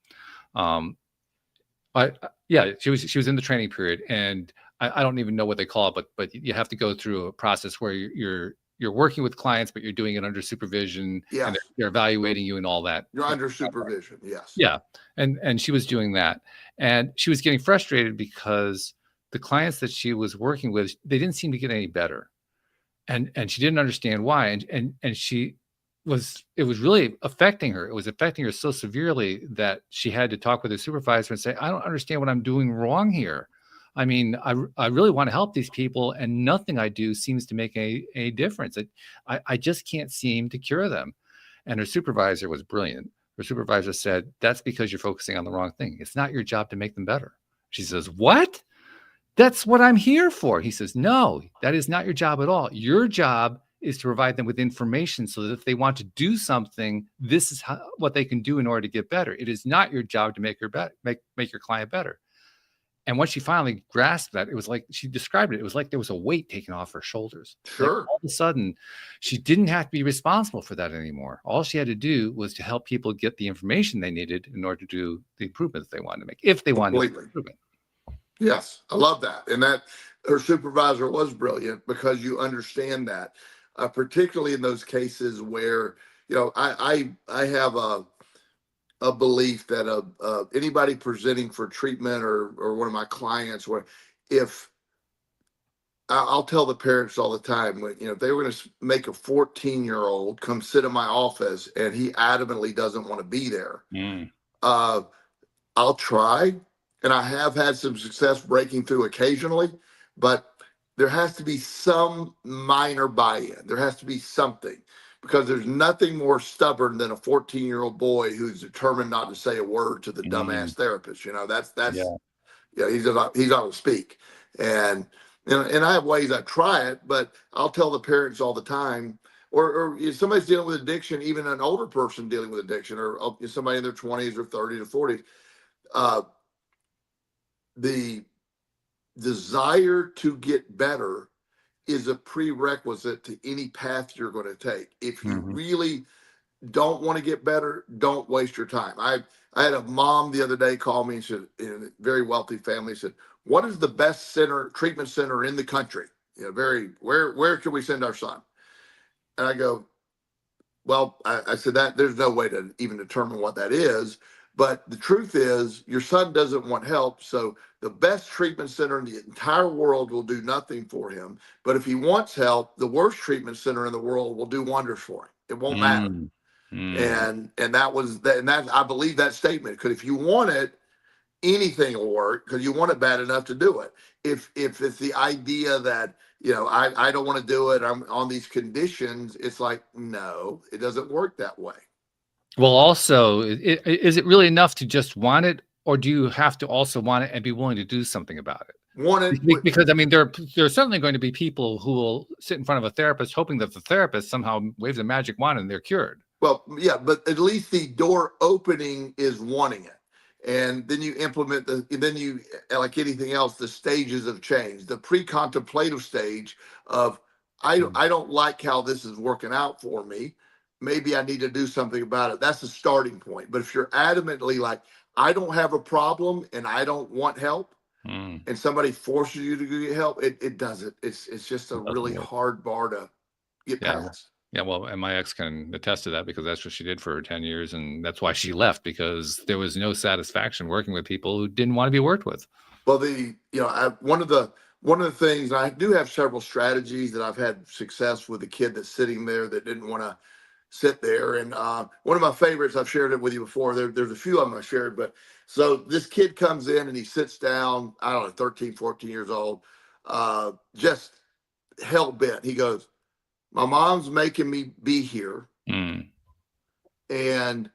Speaker 1: Yeah, she was in the training period, and I don't even know what they call it, but you have to go through a process where you're working with clients, but you're doing it under supervision,
Speaker 3: Yes.
Speaker 1: and they're evaluating you and all that.
Speaker 3: You're under supervision. Yes.
Speaker 1: Yeah, and she was doing that, and she was getting frustrated because the clients that she was working with, they didn't seem to get any better, and she didn't understand why, and it was really affecting her. It was affecting her so severely that she had to talk with her supervisor and say, I don't understand what I'm doing wrong here. I mean, I really want to help these people, and nothing I do seems to make a difference. I just can't seem to cure them. And her supervisor was brilliant. Her supervisor said, that's because you're focusing on the wrong thing. It's not your job to make them better. She says, what? That's what I'm here for. He says, no, that is not your job at all. Your job is to provide them with information so that if they want to do something, this is what they can do in order to get better. It is not your job to make your client better. And once she finally grasped that, it was like, she described it, it was like there was a weight taken off her shoulders.
Speaker 3: Sure.
Speaker 1: Like all of a sudden, she didn't have to be responsible for that anymore. All she had to do was to help people get the information they needed in order to do the improvements they wanted to make, if they wanted to make improvement.
Speaker 3: Yes, I love that. And that her supervisor was brilliant, because you understand that, particularly in those cases where, I have a belief that anybody presenting for treatment, or one of my clients, where if I'll tell the parents all the time, when, if they were going to make a 14-year-old come sit in my office and he adamantly doesn't want to be there, I'll try. And I have had some success breaking through occasionally, but there has to be some minor buy-in. There has to be something, because there's nothing more stubborn than a 14-year-old boy who's determined not to say a word to the dumbass therapist. He's not to speak. And I have ways I try it, but I'll tell the parents all the time, or if somebody's dealing with addiction, even an older person dealing with addiction, or somebody in their 20s or 30s or 40s, the desire to get better is a prerequisite to any path you're going to take. If you really don't want to get better, don't waste your time. I had a mom the other day call me and said, in a very wealthy family, said, what is the best treatment center in the country? Where can we send our son? And I go, well, I said that there's no way to even determine what that is. But the truth is, your son doesn't want help. So the best treatment center in the entire world will do nothing for him. But if he wants help, the worst treatment center in the world will do wonders for him. It won't matter. And that was that. And that, I believe that statement, because if you want it, anything will work, because you want it bad enough to do it. If it's the idea that, I don't want to do it, I'm on these conditions, it's like, no, it doesn't work that way.
Speaker 1: Well, also, is it really enough to just want it, or do you have to also want it and be willing to do something about it? Because I mean, there are certainly going to be people who will sit in front of a therapist hoping that the therapist somehow waves a magic wand and they're cured.
Speaker 3: Well, yeah, but at least the door opening is wanting it. And then you implement then you, like anything else, the stages of change, the pre-contemplative stage of, I don't like how this is working out for me. Maybe I need to do something about it. That's the starting point. But if you're adamantly like, I don't have a problem and I don't want help,
Speaker 1: Mm.
Speaker 3: and somebody forces you to go get help, it doesn't. It's just a
Speaker 1: It doesn't
Speaker 3: really
Speaker 1: work.
Speaker 3: hard bar to get
Speaker 1: Yeah.
Speaker 3: past.
Speaker 1: Yeah, well, and my ex can attest to that because that's what she did for 10 years, and that's why she left, because there was no satisfaction working with people who didn't wanna be worked with.
Speaker 3: Well, one of the things, I do have several strategies that I've had success with, a kid that's sitting there that didn't want to sit there. And one of my favorites, I've shared it with you before. There's a few of them I shared, but so this kid comes in and he sits down, I don't know, 13, 14 years old, just hell bent. He goes, "My mom's making me be here,
Speaker 1: Mm.
Speaker 3: and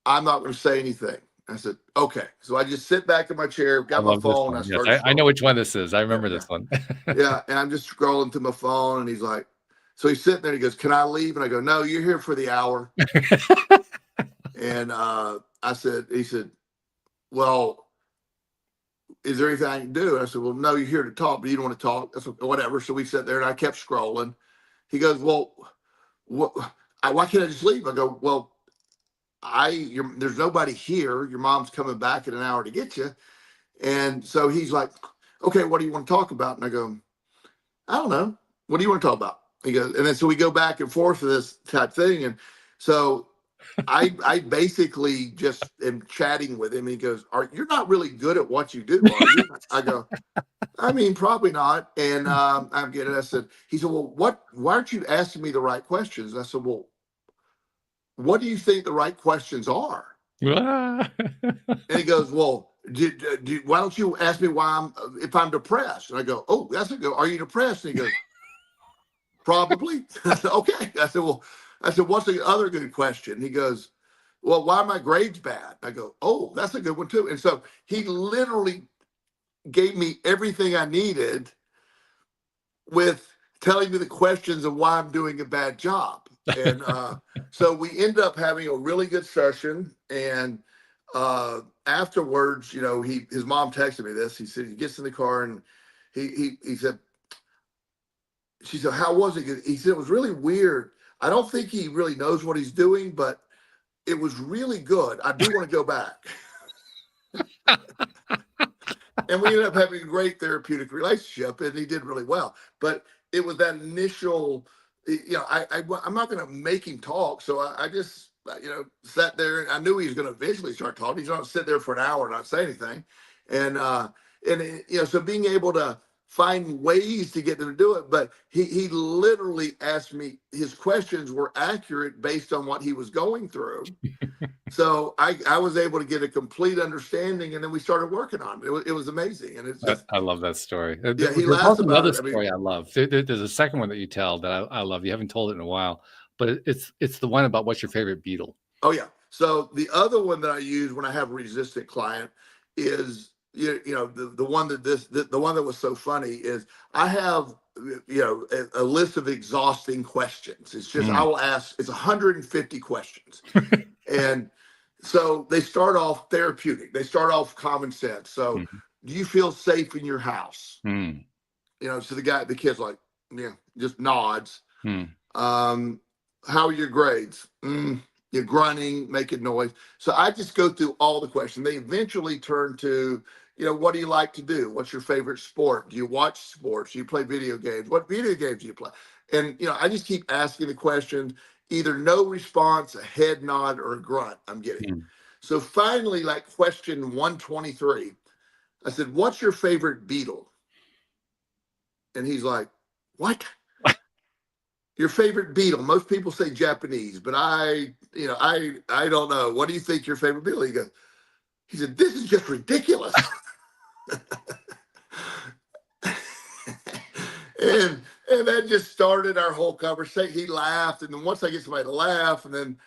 Speaker 3: I'm not going to say anything." I said, "Okay." So I just sit back in my chair,
Speaker 1: I
Speaker 3: got my
Speaker 1: love this
Speaker 3: phone, I
Speaker 1: one. Yes,
Speaker 3: start
Speaker 1: I know
Speaker 3: scrolling.
Speaker 1: which one this is. I
Speaker 3: Yeah,
Speaker 1: remember
Speaker 3: yeah.
Speaker 1: this one.
Speaker 3: Yeah, and I'm just scrolling through my phone, and he's like, so he's sitting there. He goes, "Can I leave?" And I go, "No, you're here for the hour." And he said, "Well, is there anything I can do?" And I said, "Well, no, you're here to talk, but you don't want to talk." That's whatever. So we sat there, and I kept scrolling. He goes, "Well, what? Why can't I just leave?" I go, "Well, there's nobody here. Your mom's coming back in an hour to get you." And so he's like, "Okay, what do you want to talk about?" And I go, "I don't know. What do you want to talk about?" He goes, and then so we go back and forth with this type thing. And so I basically just am chatting with him. He goes, "You're not really good at what you do, are you?" I go, "I mean, probably not." And I'm getting, I said, he said, "Well, why aren't you asking me the right questions?" And I said, "Well, what do you think the right questions are?"
Speaker 1: Ah.
Speaker 3: And he goes, "Well, why don't you ask me if I'm depressed?" And I go, "Oh, that's a good, are you depressed?" And he goes, "Probably." I said, "Okay." I said, "What's the other good question?" He goes, "Well, why are my grades bad?" I go, "Oh, that's a good one too." And so he literally gave me everything I needed with telling me the questions of why I'm doing a bad job. And so we end up having a really good session. And afterwards, his mom texted me this. He said he gets in the car, and he said, she said, "How was it?" He said, "It was really weird. I don't think he really knows what he's doing, but it was really good. I do want to go back." And we ended up having a great therapeutic relationship, and he did really well. But it was that initial, I'm not going to make him talk. So I just, sat there, and I knew he was going to eventually start talking. He's not sit there for an hour and not say anything. And, so being able to find ways to get them to do it. But he literally asked me, his questions were accurate based on what he was going through. So I was able to get a complete understanding, and then we started working on it. It was amazing, and it's just,
Speaker 1: I love that story.
Speaker 3: yeah. He
Speaker 1: There's
Speaker 3: laughs
Speaker 1: also
Speaker 3: about
Speaker 1: another
Speaker 3: it. I mean,
Speaker 1: story I love. There's a second one that you tell that I love. You haven't told it in a while, but it's the one about what's your favorite Beatle.
Speaker 3: oh yeah. So the other one that I use when I have a resistant client is, the one the one that was so funny is, I have, a list of exhausting questions. It's just, I
Speaker 1: Mm.
Speaker 3: will ask, it's 150 questions. And so they start off therapeutic. They start off common sense. So,
Speaker 1: Mhm.
Speaker 3: do you feel safe in your house?
Speaker 1: Mm.
Speaker 3: So the kid's like, yeah, just nods.
Speaker 1: Mm.
Speaker 3: Um, how are your grades? You're grunting, making noise. So I just go through all the questions. They eventually turn to, what do you like to do? What's your favorite sport? Do you watch sports? Do you play video games? What video games do you play? And, I just keep asking the questions, either no response, a head nod, or a grunt I'm getting.
Speaker 1: Mm.
Speaker 3: So finally, like question 123, I said, "What's your favorite Beatle?" And he's like, "What? Your favorite Beatle?" Most people say Japanese, but I don't know. What do you think your favorite Beatle? He said, "This is just ridiculous." and that just started our whole conversation. He laughed, and then once I get somebody to laugh, and then,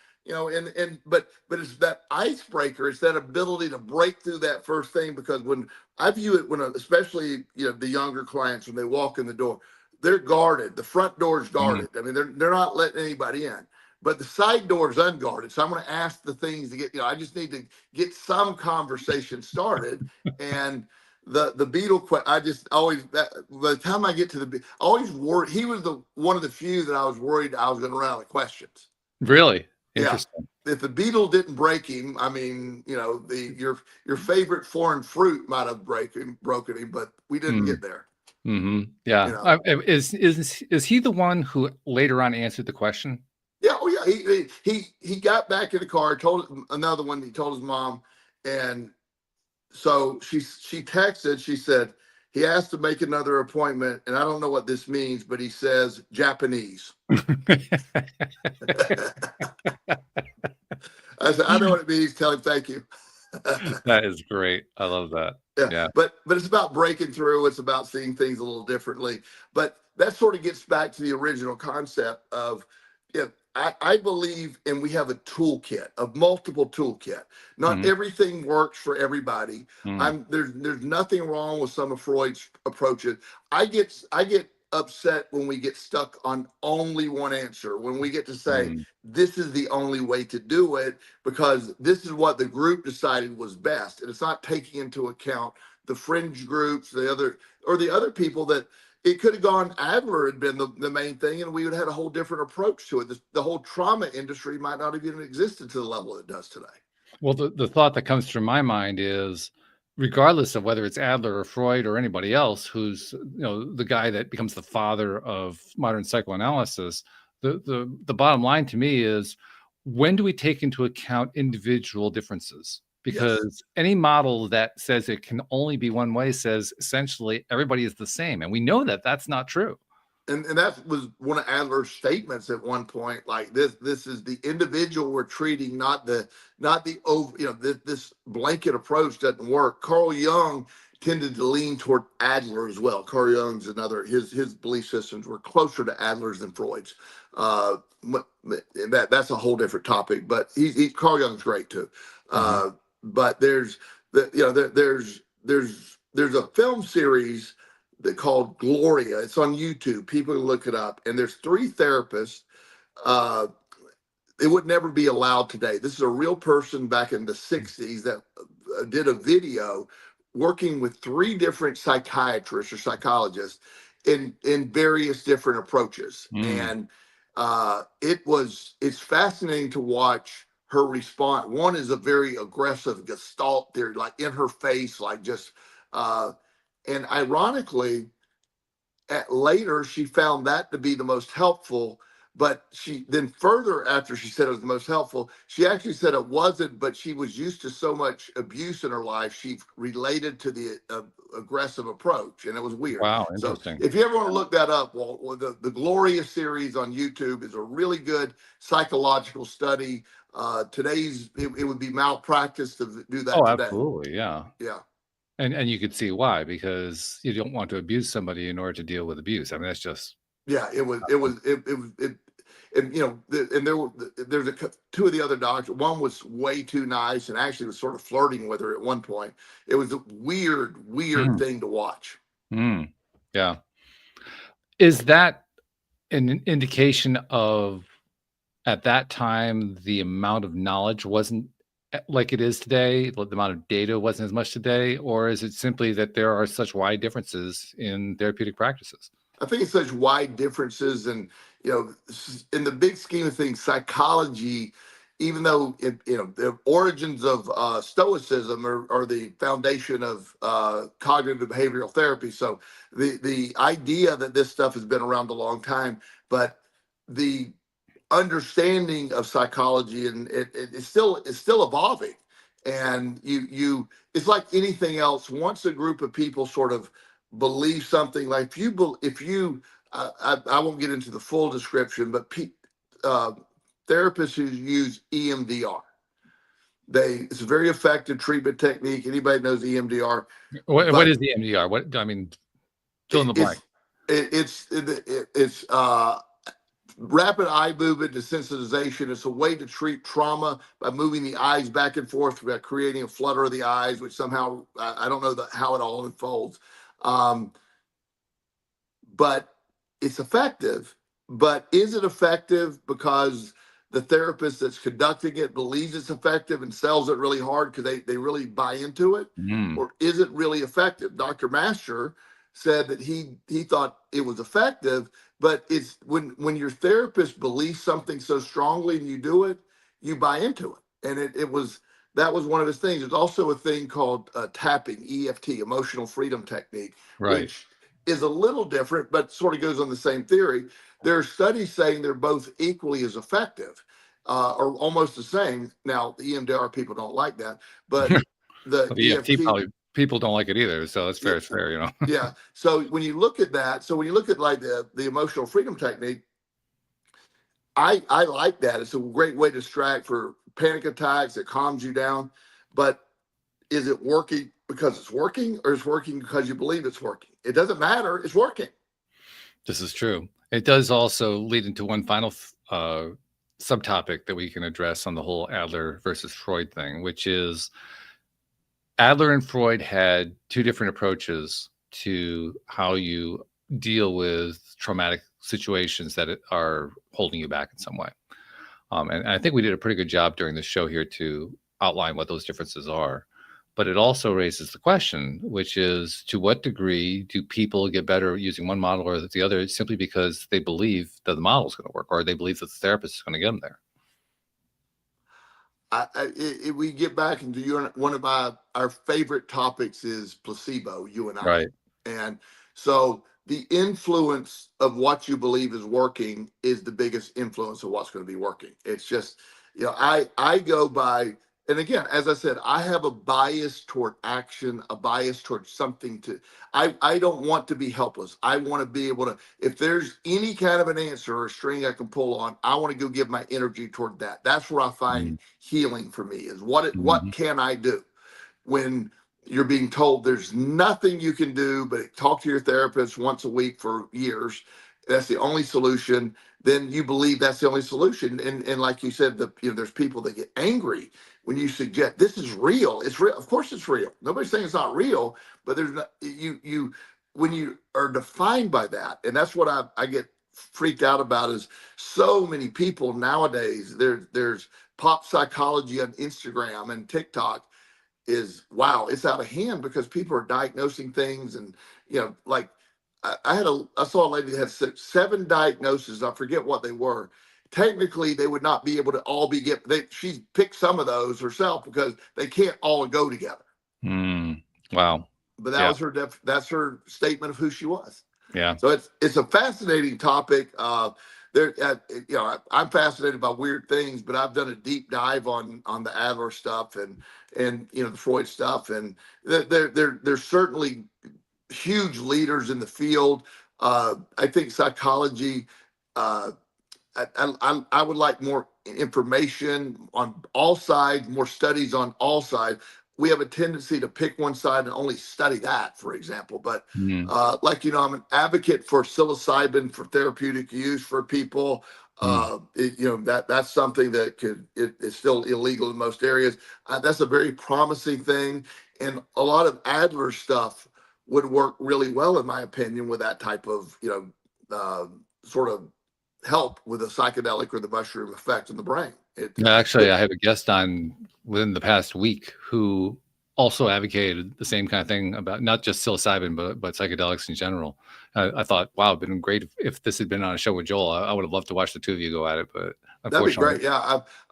Speaker 3: but it's that icebreaker. It's that ability to break through that first thing, because when I view it, especially, the younger clients, when they walk in the door, they're guarded. The front door is
Speaker 1: Mm.
Speaker 3: guarded. I mean, they're not letting anybody in. But the side door is unguarded. So I'm going to ask the things to get, I just need to get some conversation started. And the Beatle, I just always, by the time I get to I always worried. He was one of the few that I was worried I was going to run out of questions.
Speaker 1: Really?
Speaker 3: Yeah.
Speaker 1: Interesting.
Speaker 3: If the beetle didn't break him, I mean, your favorite foreign fruit might have broken him, but we didn't
Speaker 1: Mm,
Speaker 3: get there. You
Speaker 1: yeah.
Speaker 3: know.
Speaker 1: Is he the one who later on answered the question?
Speaker 3: Yeah. Oh yeah. He got back in the car, told another one. He told his mom, and so she texted. She said he has to make another appointment, and I don't know what this means, but he says Japanese. I said I know what it means. Tell him thank you.
Speaker 1: That is great. I love that.
Speaker 3: Yeah,
Speaker 1: Yeah.
Speaker 3: but it's about breaking through. It's about seeing things a little differently. But that sort of gets back to the original concept of, yeah, I believe, and we have a toolkit, a multiple toolkit. Not
Speaker 1: Mhm.
Speaker 3: everything works for everybody.
Speaker 1: Mm.
Speaker 3: There's nothing wrong with some of Freud's approaches. I get upset when we get stuck on only one answer. When we get to say
Speaker 1: Mm.
Speaker 3: this is the only way to do it because this is what the group decided was best, and it's not taking into account the fringe groups, the other people that it could have gone. Adler had been the main thing, and we would have had a whole different approach to it. The whole trauma industry might not have even existed to the level it does today.
Speaker 1: Well, the thought that comes through my mind is, regardless of whether it's Adler or Freud or anybody else, who's the guy that becomes the father of modern psychoanalysis, the bottom line to me is, when do we take into account individual differences?
Speaker 3: Yes.
Speaker 1: Because any model that says it can only be one way says essentially everybody is the same, and we know that that's not true.
Speaker 3: And that was one of Adler's statements at one point. Like this is the individual we're treating, not the over. This blanket approach doesn't work. Carl Jung tended to lean toward Adler as well. Carl Jung's another. His belief systems were closer to Adler's than Freud's. That's a whole different topic. But Carl Jung's great too.
Speaker 1: Mhm.
Speaker 3: But there's a film series called Gloria. It's on YouTube. People can look it up. And there's three therapists. Uh, it would never be allowed today. This is a real person back in the 60s that did a video working with three different psychiatrists or psychologists in various different approaches.
Speaker 1: Mm.
Speaker 3: And it's fascinating to watch her response. One is a very aggressive gestalt theory, like in her face, like just and ironically, later she found that to be the most helpful. But she then further, after she said it was the most helpful, she actually said it wasn't. But she was used to so much abuse in her life, she related to the aggressive approach, and it was weird.
Speaker 1: Wow,
Speaker 3: So
Speaker 1: interesting.
Speaker 3: if you ever want to look that up, well, the Gloria series on YouTube is a really good psychological study. It would be malpractice to do that
Speaker 1: Oh,
Speaker 3: today.
Speaker 1: absolutely, yeah.
Speaker 3: Yeah.
Speaker 1: And you could see why, because you don't want to abuse somebody in order to deal with abuse. I mean, that's just
Speaker 3: Yeah, and and there's two of the other doctors. One was way too nice and actually was sort of flirting with her at one point. It was a weird
Speaker 1: mm,
Speaker 3: thing to watch.
Speaker 1: yeah. Is that an indication of, at that time, the amount of knowledge wasn't like it is today, like the amount of data wasn't as much today, or is it simply that there are such wide differences in therapeutic practices?
Speaker 3: I think it's such wide differences, and in the big scheme of things, psychology, even though the origins of Stoicism are the foundation of cognitive behavioral therapy. So the idea that this stuff has been around a long time, but the understanding of psychology and it's still evolving. And it's like anything else. Once a group of people sort of believe something, like if you I won't get into the full description, but uh, therapists who use EMDR, it's a very effective treatment technique. Anybody knows EMDR,
Speaker 1: What
Speaker 3: but
Speaker 1: is the MDR? What I mean, fill in
Speaker 3: it,
Speaker 1: the blank.
Speaker 3: it's it's rapid eye movement desensitization. It's a way to treat trauma by moving the eyes back and forth, by creating a flutter of the eyes, which somehow I don't know how it all unfolds. Um, but it's effective. But is it effective because the therapist that's conducting it believes it's effective and sells it really hard because they really buy into it?
Speaker 1: Mm.
Speaker 3: Or is it really effective? Dr. Master said that he thought it was effective, but it's when your therapist believes something so strongly and you do it, you buy into it. And that was one of his things. There's also a thing called tapping, EFT, emotional freedom technique,
Speaker 1: Right.
Speaker 3: which is a little different, but sort of goes on the same theory. There are studies saying they're both equally as effective, or almost the same. Now, the EMDR people don't like that, but the
Speaker 1: Well, the EFT
Speaker 3: EFT,
Speaker 1: probably people don't like it either. So it's fair. It's fair, you know.
Speaker 3: yeah. So when you look at that, so when you look at like the emotional freedom technique, I like that. It's a great way to distract for panic attacks. It calms you down. But is it working because it's working, or is it working because you believe it's working? It doesn't matter. It's working.
Speaker 1: This is true. It does also lead into one final subtopic that we can address on the whole Adler versus Freud thing, which is Adler and Freud had two different approaches to how you deal with traumatic situations that are holding you back in some way. And I think we did a pretty good job during the show here to outline what those differences are. But it also raises the question, which is, to what degree do people get better at using one model or the other simply because they believe that the model is going to work, or they believe that the therapist is going to get them there?
Speaker 3: We get back into one of our favorite topics is placebo, you and I.
Speaker 1: Right.
Speaker 3: And so the influence of what you believe is working is the biggest influence of what's going to be working. It's just, I go by, and again, as I said, I have a bias toward action, a bias toward something I don't want to be helpless. I want to be able to, if there's any kind of an answer or a string I can pull on, I want to go give my energy toward that. That's where I find healing for me is what can I do when you're being told there's nothing you can do but talk to your therapist once a week for years. That's the only solution. Then you believe that's the only solution. And like you said, there's people that get angry when you suggest this is real. It's real. Of course it's real. Nobody's saying it's not real, but there's not, when you are defined by that, and that's what I get freaked out about is so many people nowadays, there's pop psychology on Instagram and TikTok is, wow, it's out of hand because people are diagnosing things. And, like I saw a lady that had 7 diagnoses. I forget what they were. Technically, they would not be able to all she picked some of those herself because they can't all go together.
Speaker 1: Wow.
Speaker 3: But that was that's her statement of who she was.
Speaker 1: Yeah.
Speaker 3: So it's a fascinating topic. I'm fascinated by weird things, but I've done a deep dive on the Adler stuff and the Freud stuff, and they're certainly huge leaders in the field. I think psychology. I would like more information on all sides, more studies on all sides. We have a tendency to pick one side and only study that, for example. But I'm an advocate for psilocybin for therapeutic use for people. That's something that it's still illegal in most areas. That's a very promising thing, and a lot of Adler stuff would work really well, in my opinion, with that type of sort of help with a psychedelic or the mushroom effect in the brain.
Speaker 1: Actually, I have a guest on within the past week who also advocated the same kind of thing about not just psilocybin, but psychedelics in general. I thought, wow, it'd been great if this had been on a show with Joel. I would have loved to watch the two of you go at it, but unfortunately,
Speaker 3: that'd be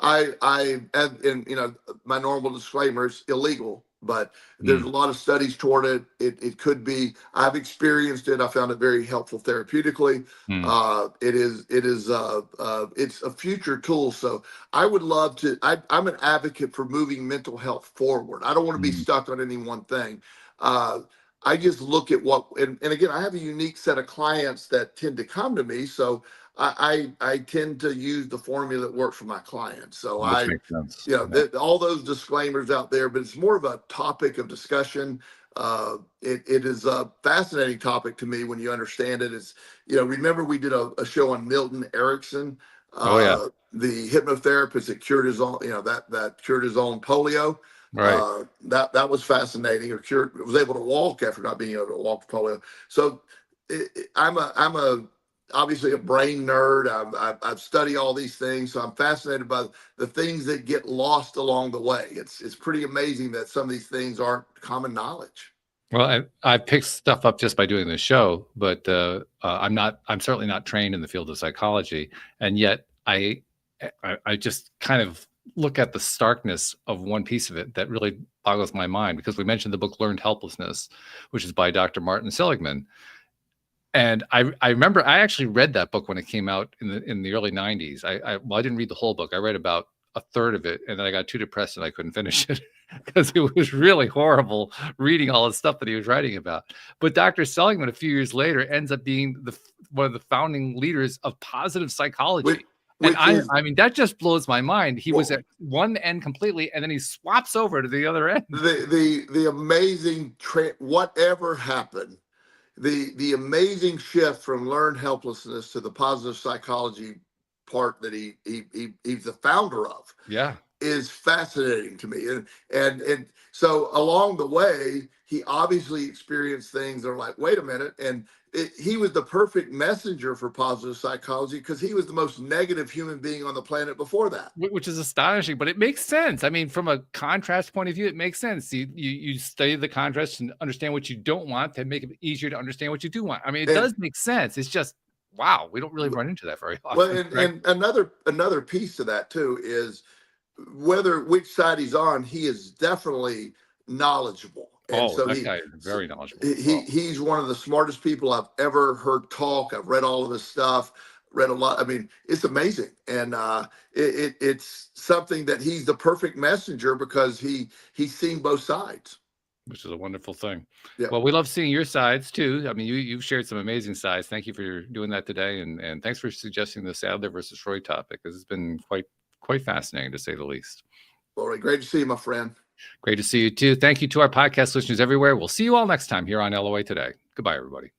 Speaker 3: great. Yeah, my normal disclaimer is illegal, but there's a lot of studies toward it. It could be. I've experienced it. I found it very helpful therapeutically. It's a future tool. So I would love to. I'm an advocate for moving mental health forward. I don't want to be stuck on any one thing. I just look at and again, I have a unique set of clients that tend to come to me. So I tend to use the formula that works for my clients. So
Speaker 1: makes sense.
Speaker 3: all those disclaimers out there, but it's more of a topic of discussion. It is a fascinating topic to me when you understand it. It's, remember we did a show on Milton Erickson, the hypnotherapist that cured his own, that cured his own polio.
Speaker 1: Right.
Speaker 3: That was fascinating. Or was able to walk after not being able to walk polio. So I'm obviously a brain nerd. I've studied all these things, so I'm fascinated by the things that get lost along the way. It's pretty amazing that some of these things aren't common knowledge.
Speaker 1: Well, I picked stuff up just by doing this show, but I'm certainly not trained in the field of psychology, and yet I just kind of look at the starkness of one piece of it that really boggles my mind, because we mentioned the book Learned Helplessness, which is by Dr. Martin Seligman. And I remember I actually read that book when it came out in the early 90s. Well, I didn't read the whole book. I read about a third of it, and then I got too depressed and I couldn't finish it because it was really horrible reading all the stuff that he was writing about. But Dr. Seligman, a few years later, ends up being one of the founding leaders of positive psychology. And I mean, that just blows my mind. He was at one end completely, and then he swaps over to the other end.
Speaker 3: The amazing whatever happened, the amazing shift from learned helplessness to the positive psychology part that he's the founder of, is fascinating to me. And so along the way, he obviously experienced things that are like, wait a minute, and he was the perfect messenger for positive psychology because he was the most negative human being on the planet before that.
Speaker 1: Which is astonishing, but it makes sense. I mean, from a contrast point of view, it makes sense. You study the contrast and understand what you don't want to make it easier to understand what you do want. I mean, it does make sense. It's just, wow, we don't really run into that very often.
Speaker 3: Well, and another piece to that too is which side he's on, he is definitely knowledgeable. And so
Speaker 1: that guy is very knowledgeable.
Speaker 3: He's one of the smartest people I've ever heard talk. I've read all of his stuff, read a lot. I mean, it's amazing. And it's something that he's the perfect messenger because he's seen both sides.
Speaker 1: Which is a wonderful thing.
Speaker 3: Yeah.
Speaker 1: Well, we love seeing your sides too. I mean, you've shared some amazing sides. Thank you for doing that today. And thanks for suggesting this Adler versus Freud topic, because it's been quite fascinating to say the least.
Speaker 3: All right. Great to see you, my friend.
Speaker 1: Great to see you too. Thank you to our podcast listeners everywhere. We'll see you all next time here on LOA Today. Goodbye, everybody.